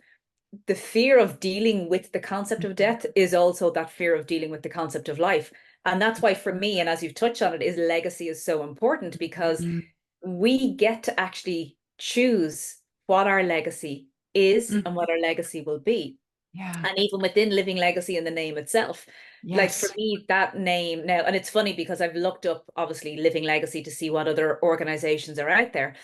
the fear of dealing with the concept of death is also that fear of dealing with the concept of life. And that's why for me, and as you've touched on it, is legacy is so important, because Mm-hmm. we get to actually choose what our legacy is and what our legacy will be. Yeah. And even within living legacy in the name itself, like for Yes. me, that name now, and it's funny because I've looked up obviously living legacy to see what other organizations are out there.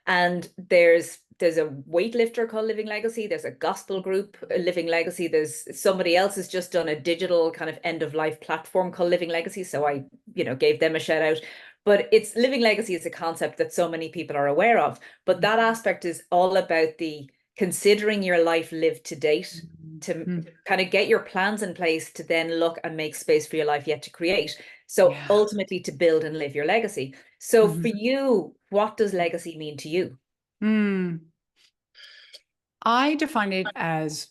And there's a weightlifter called Living Legacy, there's a gospel group, Living Legacy, there's somebody else has just done a digital kind of end of life platform called Living Legacy. So I, you know, gave them a shout out. But it's living legacy is a concept that so many people are aware of. But that aspect is all about the considering your life lived to date, to Mm-hmm. kind of get your plans in place to then look and make space for your life yet to create. So Yeah. ultimately to build and live your legacy. So for Mm-hmm. you, what does legacy mean to you? Mm. I define it as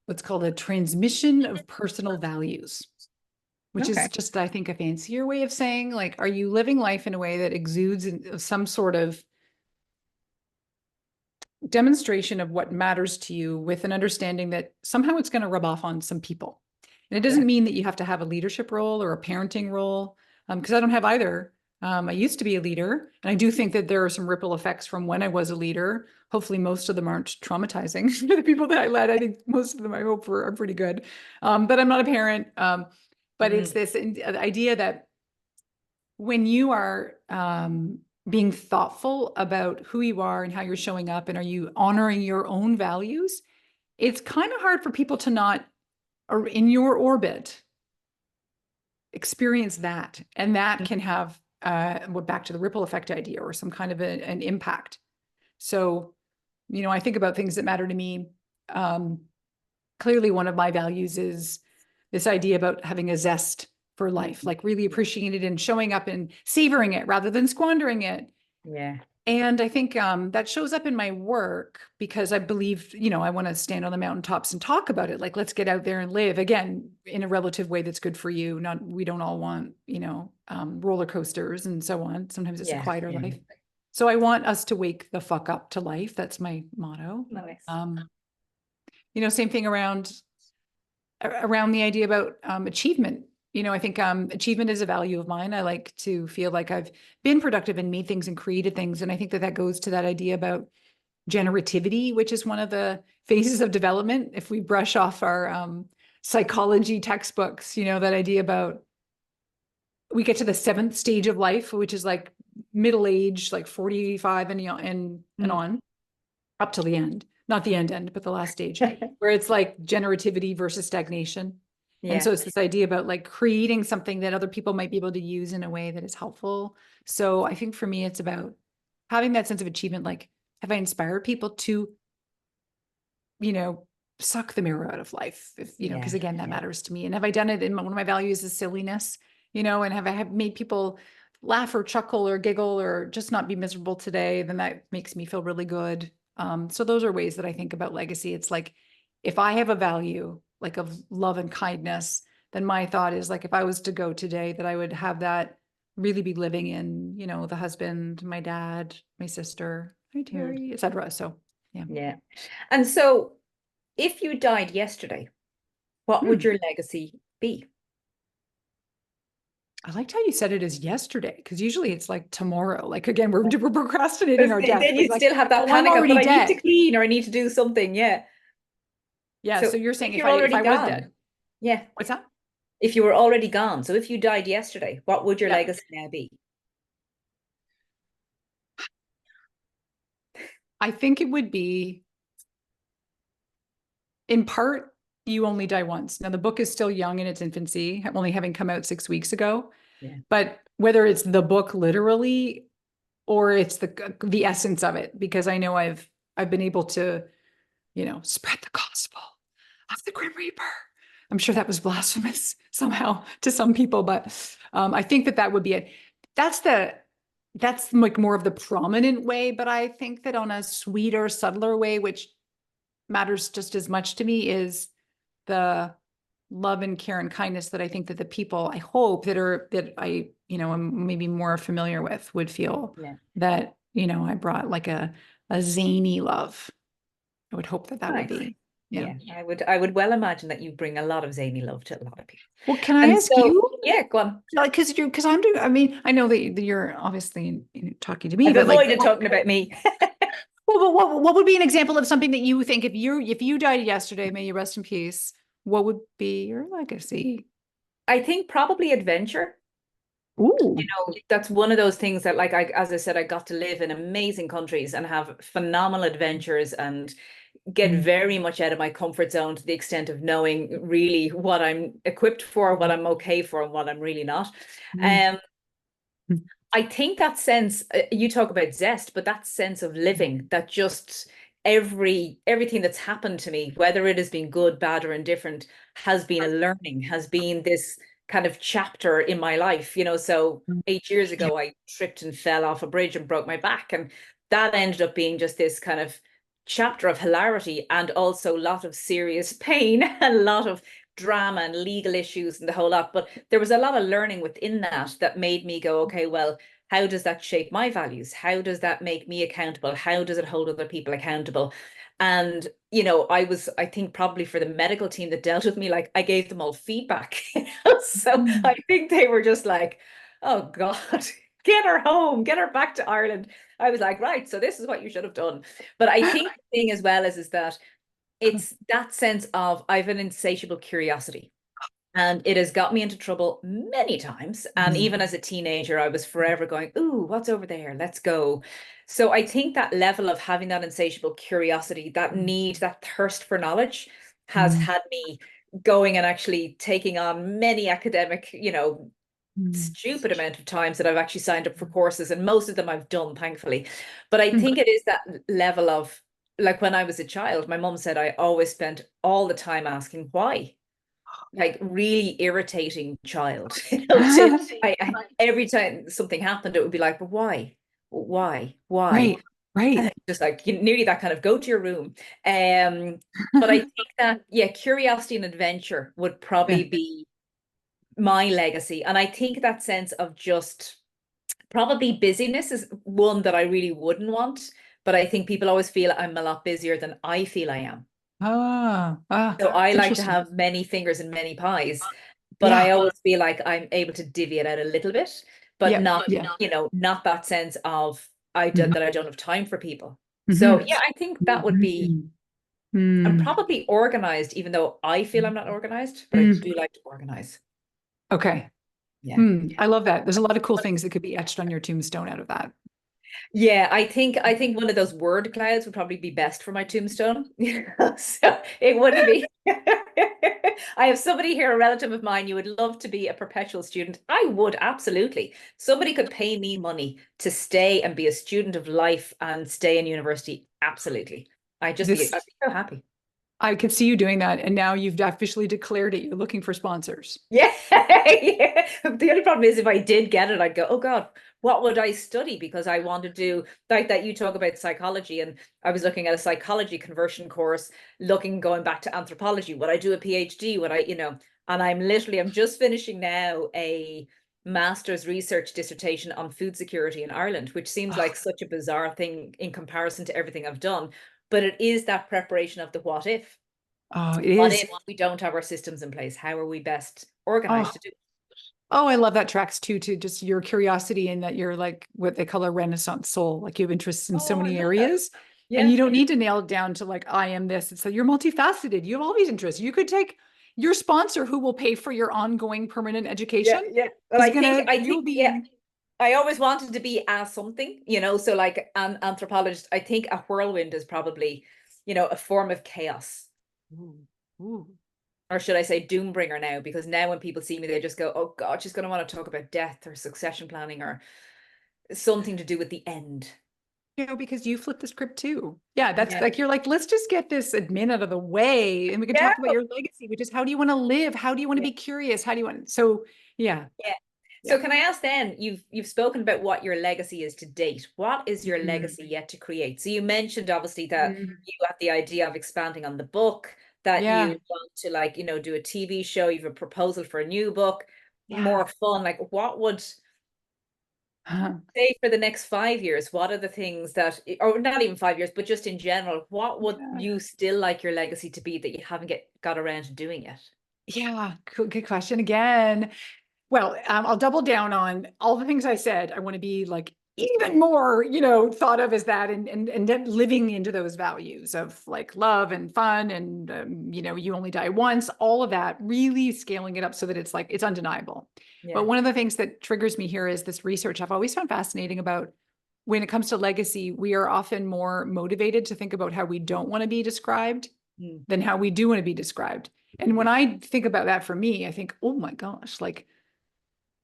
what's called a transmission of personal values, which is Okay. just, I think, a fancier way of saying, like, are you living life in a way that exudes some sort of demonstration of what matters to you, with an understanding that somehow it's going to rub off on some people? And it Yeah. doesn't mean that you have to have a leadership role or a parenting role, because I don't have either. I used to be a leader, and I do think that there are some ripple effects from when I was a leader. Hopefully, most of them aren't traumatizing for the people that I led. I think most of them, I hope, are pretty good. But I'm not a parent. But it's this idea that when you are being thoughtful about who you are and how you're showing up, and are you honoring your own values, it's kind of hard for people to not, or in your orbit, experience that. And that can have, back to the ripple effect idea, or some kind of an impact. So, you know, I think about things that matter to me. Clearly, one of my values is this idea about having a zest for life, like really appreciating it and showing up and savoring it rather than squandering it. Yeah. And I think that shows up in my work, because I believe, you know, I want to stand on the mountaintops and talk about it. Like, let's get out there and live again in a relative way that's good for you. Not, we don't all want, you know, roller coasters and so on. Sometimes it's a Yeah. quieter life. So I want us to wake the fuck up to life. That's my motto. Nice. You know, same thing around the idea about achievement. You know, I think achievement is a value of mine. I like to feel like I've been productive and made things and created things. And I think that that goes to that idea about generativity, which is one of the phases of development. If we brush off our psychology textbooks, you know, that idea about, we get to the seventh stage of life, which is like middle age, like 45 and on, up till the end, not the end, but the last stage, where it's like generativity versus stagnation. And Yeah. so it's this idea about like creating something that other people might be able to use in a way that is helpful. So I think for me, it's about having that sense of achievement. Like, have I inspired people to, you know, suck the mirror out of life? If, you know, because Yeah. again, that matters to me. And have I done it in one of my values is silliness, you know, and have I made people laugh or chuckle or giggle or just not be miserable today? Then that makes me feel really good. So those are ways that I think about legacy. It's like, if I have a value like of love and kindness, then my thought is like, if I was to go today, that I would have that really be living in, you know, the husband, my dad, my sister, hi Terry, etc. So yeah. Yeah. And so if you died yesterday, what would Hmm. your legacy be? I liked how you said it as yesterday, because usually it's like tomorrow. Like again, we're procrastinating our death. Then you Like, still have that oh, I'm panic of, but already I need to dead. clean or I need to do something. Yeah. Yeah. So So you're saying if if you're I already was gone, dead, yeah, what's that? if you were already gone. So if you died yesterday, what would your Yeah. legacy now be? I think it would be, in part, you only die once. Now the book is still young in its infancy, only having come out 6 weeks ago. Yeah. But whether it's the book literally or it's the essence of it, because I know I've been able to, spread the gospel of the Grim Reaper. I'm sure that was blasphemous somehow to some people, but I think that would be it. That's like more of the prominent way, but I think that on a sweeter, subtler way, which matters just as much to me, is the love and care and kindness that I think that the people, I hope, that I, am maybe more familiar with would feel Yeah. that, I brought like a zany love. I would hope that would Nice. be, Yeah, I would well imagine that you bring a lot of zany love to a lot of people. Well, can I And ask so, you? yeah, go on. Like, because I'm doing, I mean, I know that you're obviously talking to me, I've but like, avoided talking about me. well, what would be an example of something that you think, if you died yesterday, may you rest in peace, what would be your legacy? I think probably adventure. Ooh. That's one of those things that, like, as I said, I got to live in amazing countries and have phenomenal adventures and get Mm, very much out of my comfort zone to the extent of knowing really what I'm equipped for, what I'm okay for, and what I'm really not. mm, Um, mm, I think that sense, you talk about zest, but that sense of living, that just everything that's happened to me, whether it has been good, bad, or indifferent, has been a learning, has been this kind of chapter in my life. So mm. 8 years Yeah. ago, I tripped and fell off a bridge and broke my back. And that ended up being just this kind of chapter of hilarity and also a lot of serious pain and a lot of drama and legal issues and the whole lot. But there was a lot of learning within that made me go, okay, well, how does that shape my values? How does that make me accountable? How does it hold other people accountable? And, I think probably for the medical team that dealt with me, like I gave them all feedback. So Mm. I think they were just like, oh God, get her home, get her back to Ireland. I was like, right, so this is what you should have done. But I think the thing as well is that it's that sense of I have an insatiable curiosity. And it has got me into trouble many times. And Mm. even as a teenager, I was forever going, ooh, what's over there? Let's go. So I think that level of having that insatiable curiosity, that need, that thirst for knowledge has Mm. had me going and actually taking on many academic, Mm. stupid amount of times that I've actually signed up for courses. And most of them I've done, thankfully. But I Mm. think it is that level of, like when I was a child, my mom said I always spent all the time asking why, like really irritating child. Every time something happened, it would be like, but why? Why? Right, right. And just like nearly that kind of go to your room. But I think that, yeah, curiosity and adventure would Yeah. probably be my legacy. And I think that sense of just probably busyness is one that I really wouldn't want. But I think people always feel I'm a lot busier than I feel I am. So I like to Interesting. have many fingers in many pies, but I Yeah, always feel like I'm able to divvy it out a little bit, but yeah, not, yeah. not that sense of Mhm, that I don't have time for people. So mhm, yeah, I think that would be, mhm, I'm mm, probably organized, even though I feel I'm not organized, but I mm. do like to organize. Okay. Yeah. I love that. There's a lot of cool things that could be etched on your tombstone out of that. Yeah, I think one of those word clouds would probably be best for my tombstone. So it wouldn't be. I have somebody here, a relative of mine, you would love to be a perpetual student. I would absolutely. Somebody could pay me money to stay and be a student of life and stay in university. Absolutely. This, I'd be so happy. I could see you doing that, and now you've officially declared it. You're looking for sponsors. Yeah. Yeah. The only problem is if I did get it, I'd go, oh God, what would I study? Because I want to do like that. You talk about psychology, and I was looking at a psychology conversion course, going back to anthropology. Would I do a PhD? And I'm just finishing now a master's research dissertation on food security in Ireland, which seems Oh, like such a bizarre thing in comparison to everything I've done. But it is that preparation of the what if. oh, it What is. if we don't have our systems in place? How are we best Oh, organized to do it? Oh, I love that tracks too, to just your curiosity and that you're like what they call a Renaissance soul. Like you have interests in so Oh, I many love that. areas and Yeah. you don't need to nail it down to like, I am this. It's like you're multifaceted. You have all these interests. You could take your sponsor who will pay for your ongoing permanent Yeah, education yeah. Well, is gonna, you'll yeah, be, I always wanted to be a something, so like an anthropologist, I think a whirlwind is probably, a form of chaos. ooh, ooh. Or should I say doombringer now? Because now when people see me, they just go, oh God, she's going to want to talk about death or succession planning or something to do with the end. Because you flip the script too. Yeah, that's Yeah. like you're like, let's just get this admin out of the way and we can Yeah. talk about your legacy, which is how do you want to live? How do you want to Yeah. be curious? How do you want so yeah. Yeah. Yeah. So can I ask then, you've spoken about what your legacy is to date. What is your Mhm. legacy yet to create? So you mentioned obviously that Mhm. you have the idea of expanding on the book, that Yeah. you want to like, do a TV show, you have a proposal for a new book, Yeah. more fun. Like what would Huh. say for the next 5 years, what are the things that, or not even 5 years, but just in general, what would Yeah. you still like your legacy to be that you haven't got around to doing yet? Yeah. Good question again. Well, I'll double down on all the things I said. I want to be like even more, thought of as that and then living into those values of like love and fun and, you only die once, all of that, really scaling it up so that it's like, it's undeniable. But Yeah. one of the things that triggers me here is this research I've always found fascinating about when it comes to legacy, we are often more motivated to think about how we don't want to be described Mm. than how we do want to be described. And when I think about that for me, I think, oh my gosh, like,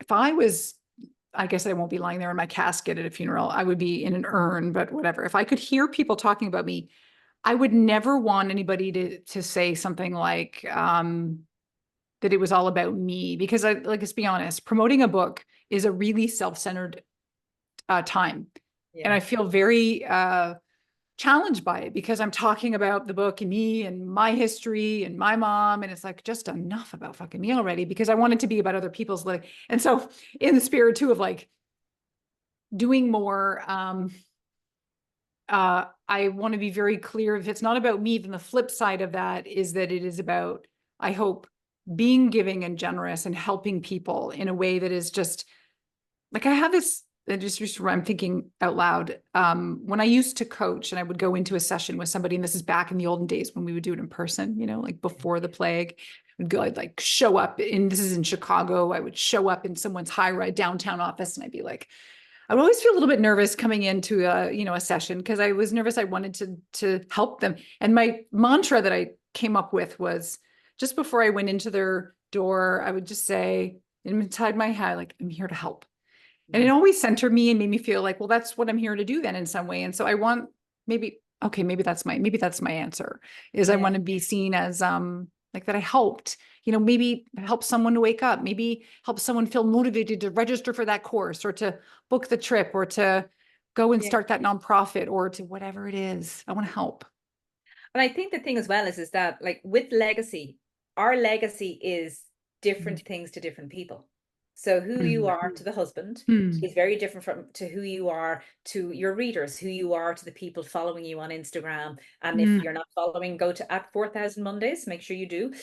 if I was, I guess I won't be lying there in my casket at a funeral. I would be in an urn, but whatever. If I could hear people talking about me, I would never want anybody to say something like that it was all about me. Because let's be honest, promoting a book is a really self-centered time. And Yeah. I feel very challenged by it because I'm talking about the book and me and my history and my mom. And it's like, just enough about fucking me already because I want it to be about other people's living. And so in the spirit too of like doing more, I want to be very clear if it's not about me, then the flip side of that is that it is about, I hope, being giving and generous and helping people in a way that is just like I have this I'm thinking out loud. When I used to coach and I would go into a session with somebody, and this is back in the olden days when we would do it in person, like before the plague, I'd like show up and this is in Chicago. I would show up in someone's high-rise downtown office and I'd be like, I would always feel a little bit nervous coming into a session because I was nervous. I wanted to help them. And my mantra that I came up with was just before I went into their door, I would just say inside my head, like, I'm here to help. And it Mm. always centered me and made me feel like, well, that's what I'm here to do then in some way. And so I want maybe that's my answer is I Yeah. want to be seen as like that I helped, maybe help someone to wake up, maybe help someone feel motivated to register for that course or to book the trip or to go and Yeah. start that nonprofit or to whatever it is. I want to help. And I think the thing as well is that like with legacy, our legacy is different things to different people. So who you are to the husband Mm. is very different from to who you are to your readers, who you are to the people following you on Instagram. And if Mm. you're not following, go to at 4,000 Mondays, make sure you do.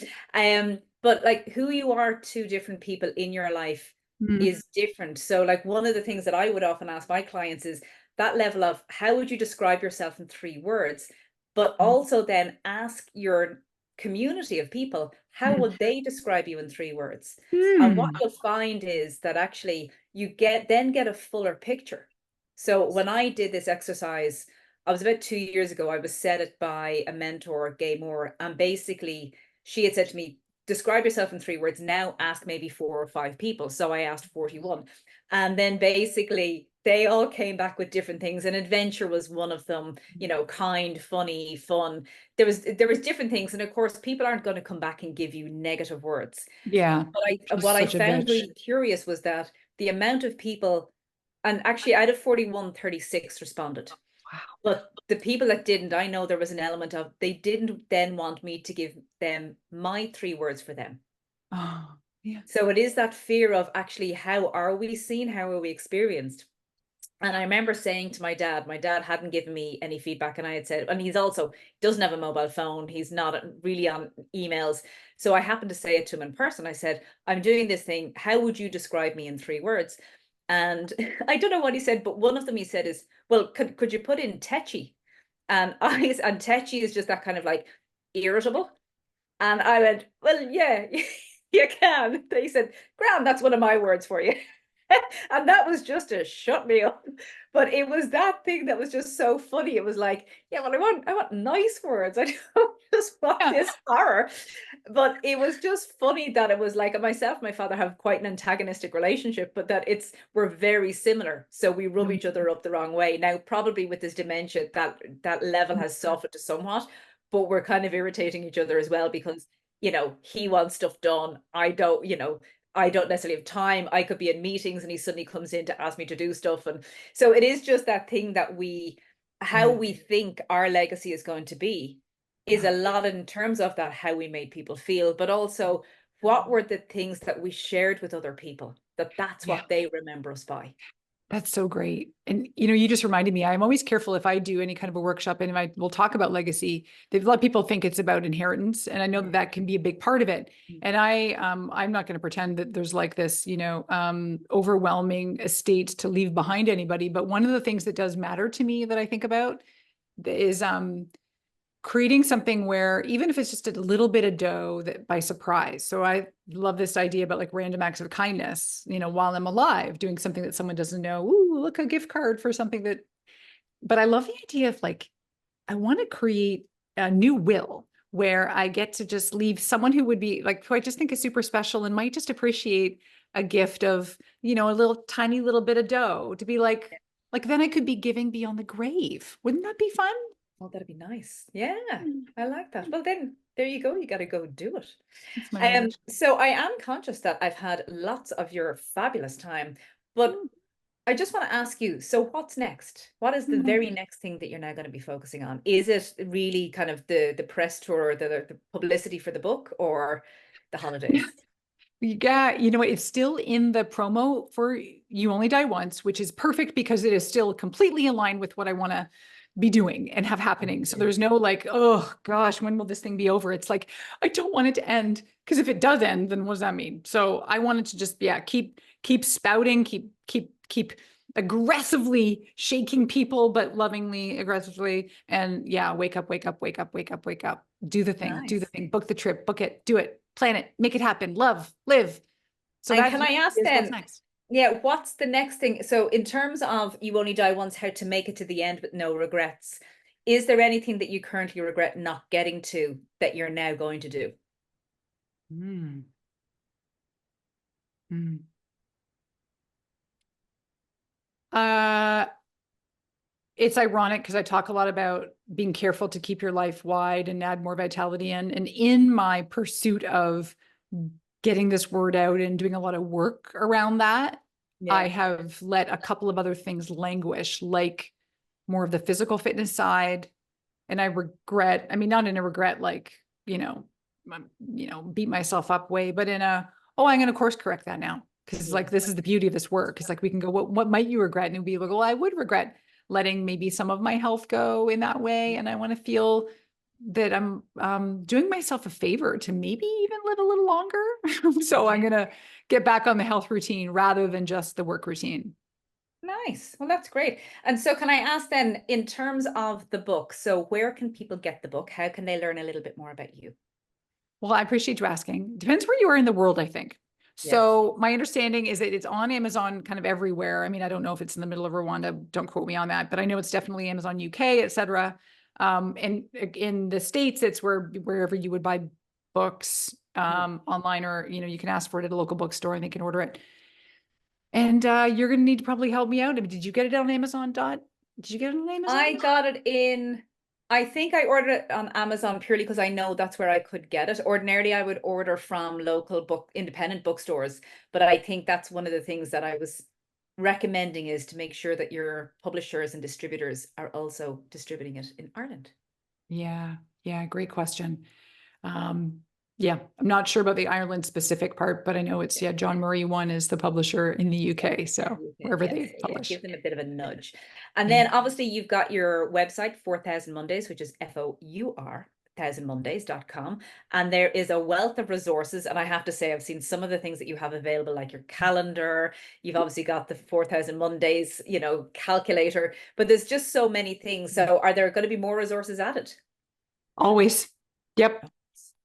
But like who you are to different people in your life Mm. is different. So like one of the things that I would often ask my clients is that level of how would you describe yourself in 3 words? But Mm. also then ask your community of people, how Mm. would they describe you in 3 words? And what Mm. you'll find is that actually you get a fuller picture. So when I did this exercise, I was about 2 years ago, I was set it by a mentor, Gay Moore, and basically she had said to me, describe yourself in 3 words. Now ask maybe 4 or 5 people. So I asked 41. And then basically they all came back with different things. And adventure was one of them, kind, funny, fun. There was different things. And of course, people aren't going to come back and give you negative words. Yeah. She's What I such a found bitch. really curious was that the amount of people, and actually out of 41, 36 responded. Wow. But the people that didn't, I know there was an element of they didn't then want me to give them my 3 words for them. Oh, yeah. So it is that fear of actually how are we seen? How are we experienced? And I remember saying to my dad hadn't given me any feedback. And I had said, and he's also doesn't have a mobile phone. He's not really on emails. So I happened to say it to him in person. I said, I'm doing this thing. How would you describe me in 3 words? And I don't know what he said, but one of them he said is, well, could you put in tetchy? And and tetchy is just that kind of like irritable. And I went, well, yeah, you can. They said, Graham, that's one of my words for you. And that was just to shut me up. But it was that thing that was just so funny. It was like, yeah, well, I want nice words. I don't just want Yeah. this horror. But it was just funny that it was like myself, my father have quite an antagonistic relationship, but that we're very similar. So we rub each other up the wrong way. Now, probably with this dementia, that level has softened to somewhat, but we're kind of irritating each other as well because, he wants stuff done. I don't necessarily have time. I could be in meetings and he suddenly comes in to ask me to do stuff. And so it is just that thing that how we think our legacy is going to be is a lot in terms of that, how we made people feel, but also what were the things that we shared with other people, that's what they remember us by. That's so great. And, you just reminded me, I'm always careful if I do any kind of a workshop and I will talk about legacy, a lot of people think it's about inheritance. And I know that can be a big part of it. And I'm not going to pretend that there's like this, overwhelming estate to leave behind anybody. But one of the things that does matter to me that I think about is, creating something where even if it's just a little bit of dough that by surprise. So I love this idea about like random acts of kindness, while I'm alive, doing something that someone doesn't know. Ooh, look, a gift card for something but I love the idea of like, I want to create a new will where I get to just leave someone who would be like, who I just think is super special and might just appreciate a gift of, a little tiny little bit of dough to be like then I could be giving beyond the grave. Wouldn't that be fun? Oh, that'd be nice. Yeah, I like that. Well, then there you go. You got to go do it. That's my language. So I am conscious that I've had lots of your fabulous time, but I just want to ask you, so what's next? What is the very next thing that you're now going to be focusing on? Is it really kind of the press tour, the publicity for the book, or the holidays? Yeah, it's still in the promo for You Only Die Once, which is perfect because it is still completely in line with what I want to be doing and have happening. So there's no like, oh gosh, when will this thing be over? It's like, I don't want it to end, because if it does end, then what does that mean? So I wanted to just, keep spouting, keep aggressively shaking people, but lovingly, aggressively. And wake up, wake up, wake up, wake up, wake up. Do the thing, do the thing, book the trip, book it, do it, plan it, make it happen, love, live. So And can I ask then, what's next? yeah, what's the next thing? So in terms of You Only Die Once, how to make it to the end with no regrets, is there anything that you currently regret not getting to that you're now going to do? Mm. Mm. It's ironic because I talk a lot about being careful to keep your life wide and add more vitality in. And in my pursuit of getting this word out and doing a lot of work around that, I have let a couple of other things languish, like more of the physical fitness side. And I regret, I mean, not in a regret, like, beat myself up way, but in I'm going to course correct that now. Cause like, this is the beauty of this work. It's like, we can go, what might you regret? And it'd be like, well, I would regret letting maybe some of my health go in that way. And I want to feel that I'm doing myself a favor to maybe even live a little longer. So I'm going to get back on the health routine rather than just the work routine. Nice. Well, that's great. And so can I ask then, in terms of the book, so where can people get the book? How can they learn a little bit more about you? Well, I appreciate you asking. Depends where you are in the world, I think. So my understanding is that it's on Amazon kind of everywhere. I mean, I don't know if it's in the middle of Rwanda. Don't quote me on that, but I know it's definitely Amazon UK, et cetera. And in the States, it's wherever you would buy books online, or, you can ask for it at a local bookstore and they can order it. And you're going to need to probably help me out. I mean, did you get it on Amazon? Did you get it on Amazon? I got it in, I think I ordered it on Amazon purely because I know that's where I could get it. Ordinarily, I would order from local independent bookstores, but I think that's one of the things that I was recommending, is to make sure that your publishers and distributors are also distributing it in Ireland. Yeah. Great question. Yeah, I'm not sure about the Ireland specific part, but I know it's, yeah, John Murray one is the publisher in the UK. So wherever Yes, they yeah, publish. give them a bit of a nudge. And Yeah. then obviously you've got your website, 4000 Mondays, which is FOUR, 1000mondays.com. And there is a wealth of resources. And I have to say, I've seen some of the things that you have available, like your calendar. You've obviously got the 4000 Mondays, you know, calculator, but there's just so many things. So are there going to be more resources added? Always. Yep.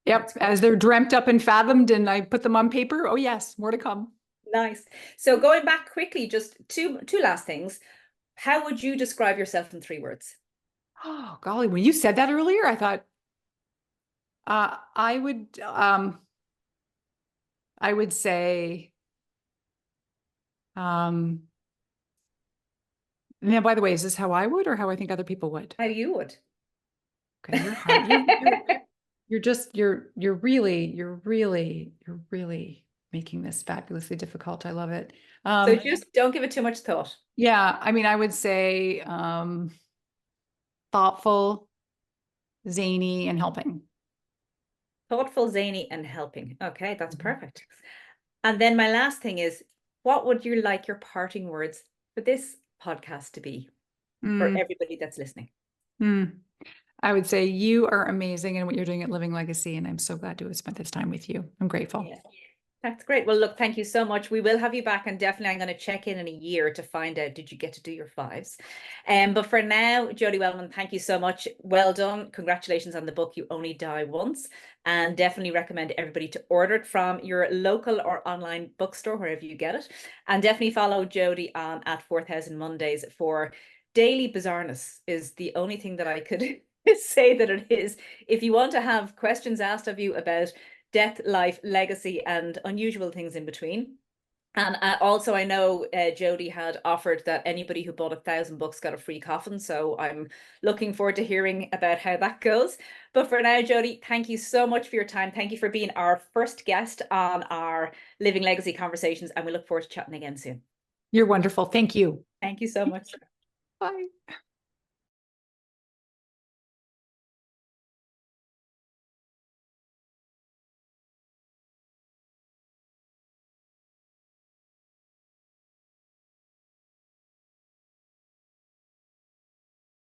Yep. That's As they're dreamt up and fathomed and I put them on paper. Oh yes, more to come. nice. So going back quickly, just two last things. How would you describe yourself in 3 words? Oh golly, when you said that earlier, I thought I would say now, by the way, is this how I would or how I think other people would? How you would. Okay, you're hard. You're really making this fabulously difficult. I love it. So just don't give it too much thought. Yeah, I mean, I would say thoughtful, zany, and helping. Thoughtful, zany, and helping. Okay, that's perfect. And then my last thing is, what would you like your parting words for this podcast to be for everybody that's listening? I would say you are amazing in what you're doing at Living Legacy, and I'm so glad to have spent this time with you. I'm grateful. Yeah. That's great. Well, look, thank you so much. We will have you back, and definitely I'm going to check in a year to find out, did you get to do your 5s? But for now, Jodi Wellman, thank you so much. Well done. Congratulations on the book, You Only Die Once. And definitely recommend everybody to order it from your local or online bookstore, wherever you get it. And definitely follow Jodi on at 4000 Mondays for daily bizarreness is the only thing that I could say that it is. If you want to have questions asked of you about death, life, legacy, and unusual things in between. And also, I know Jodi had offered that anybody who bought 1,000 books got a free coffin. So I'm looking forward to hearing about how that goes. But for now, Jodi, thank you so much for your time. Thank you for being our first guest on our Living Legacy Conversations. And we look forward to chatting again soon. You're wonderful. Thank you. Thank you so much. Bye.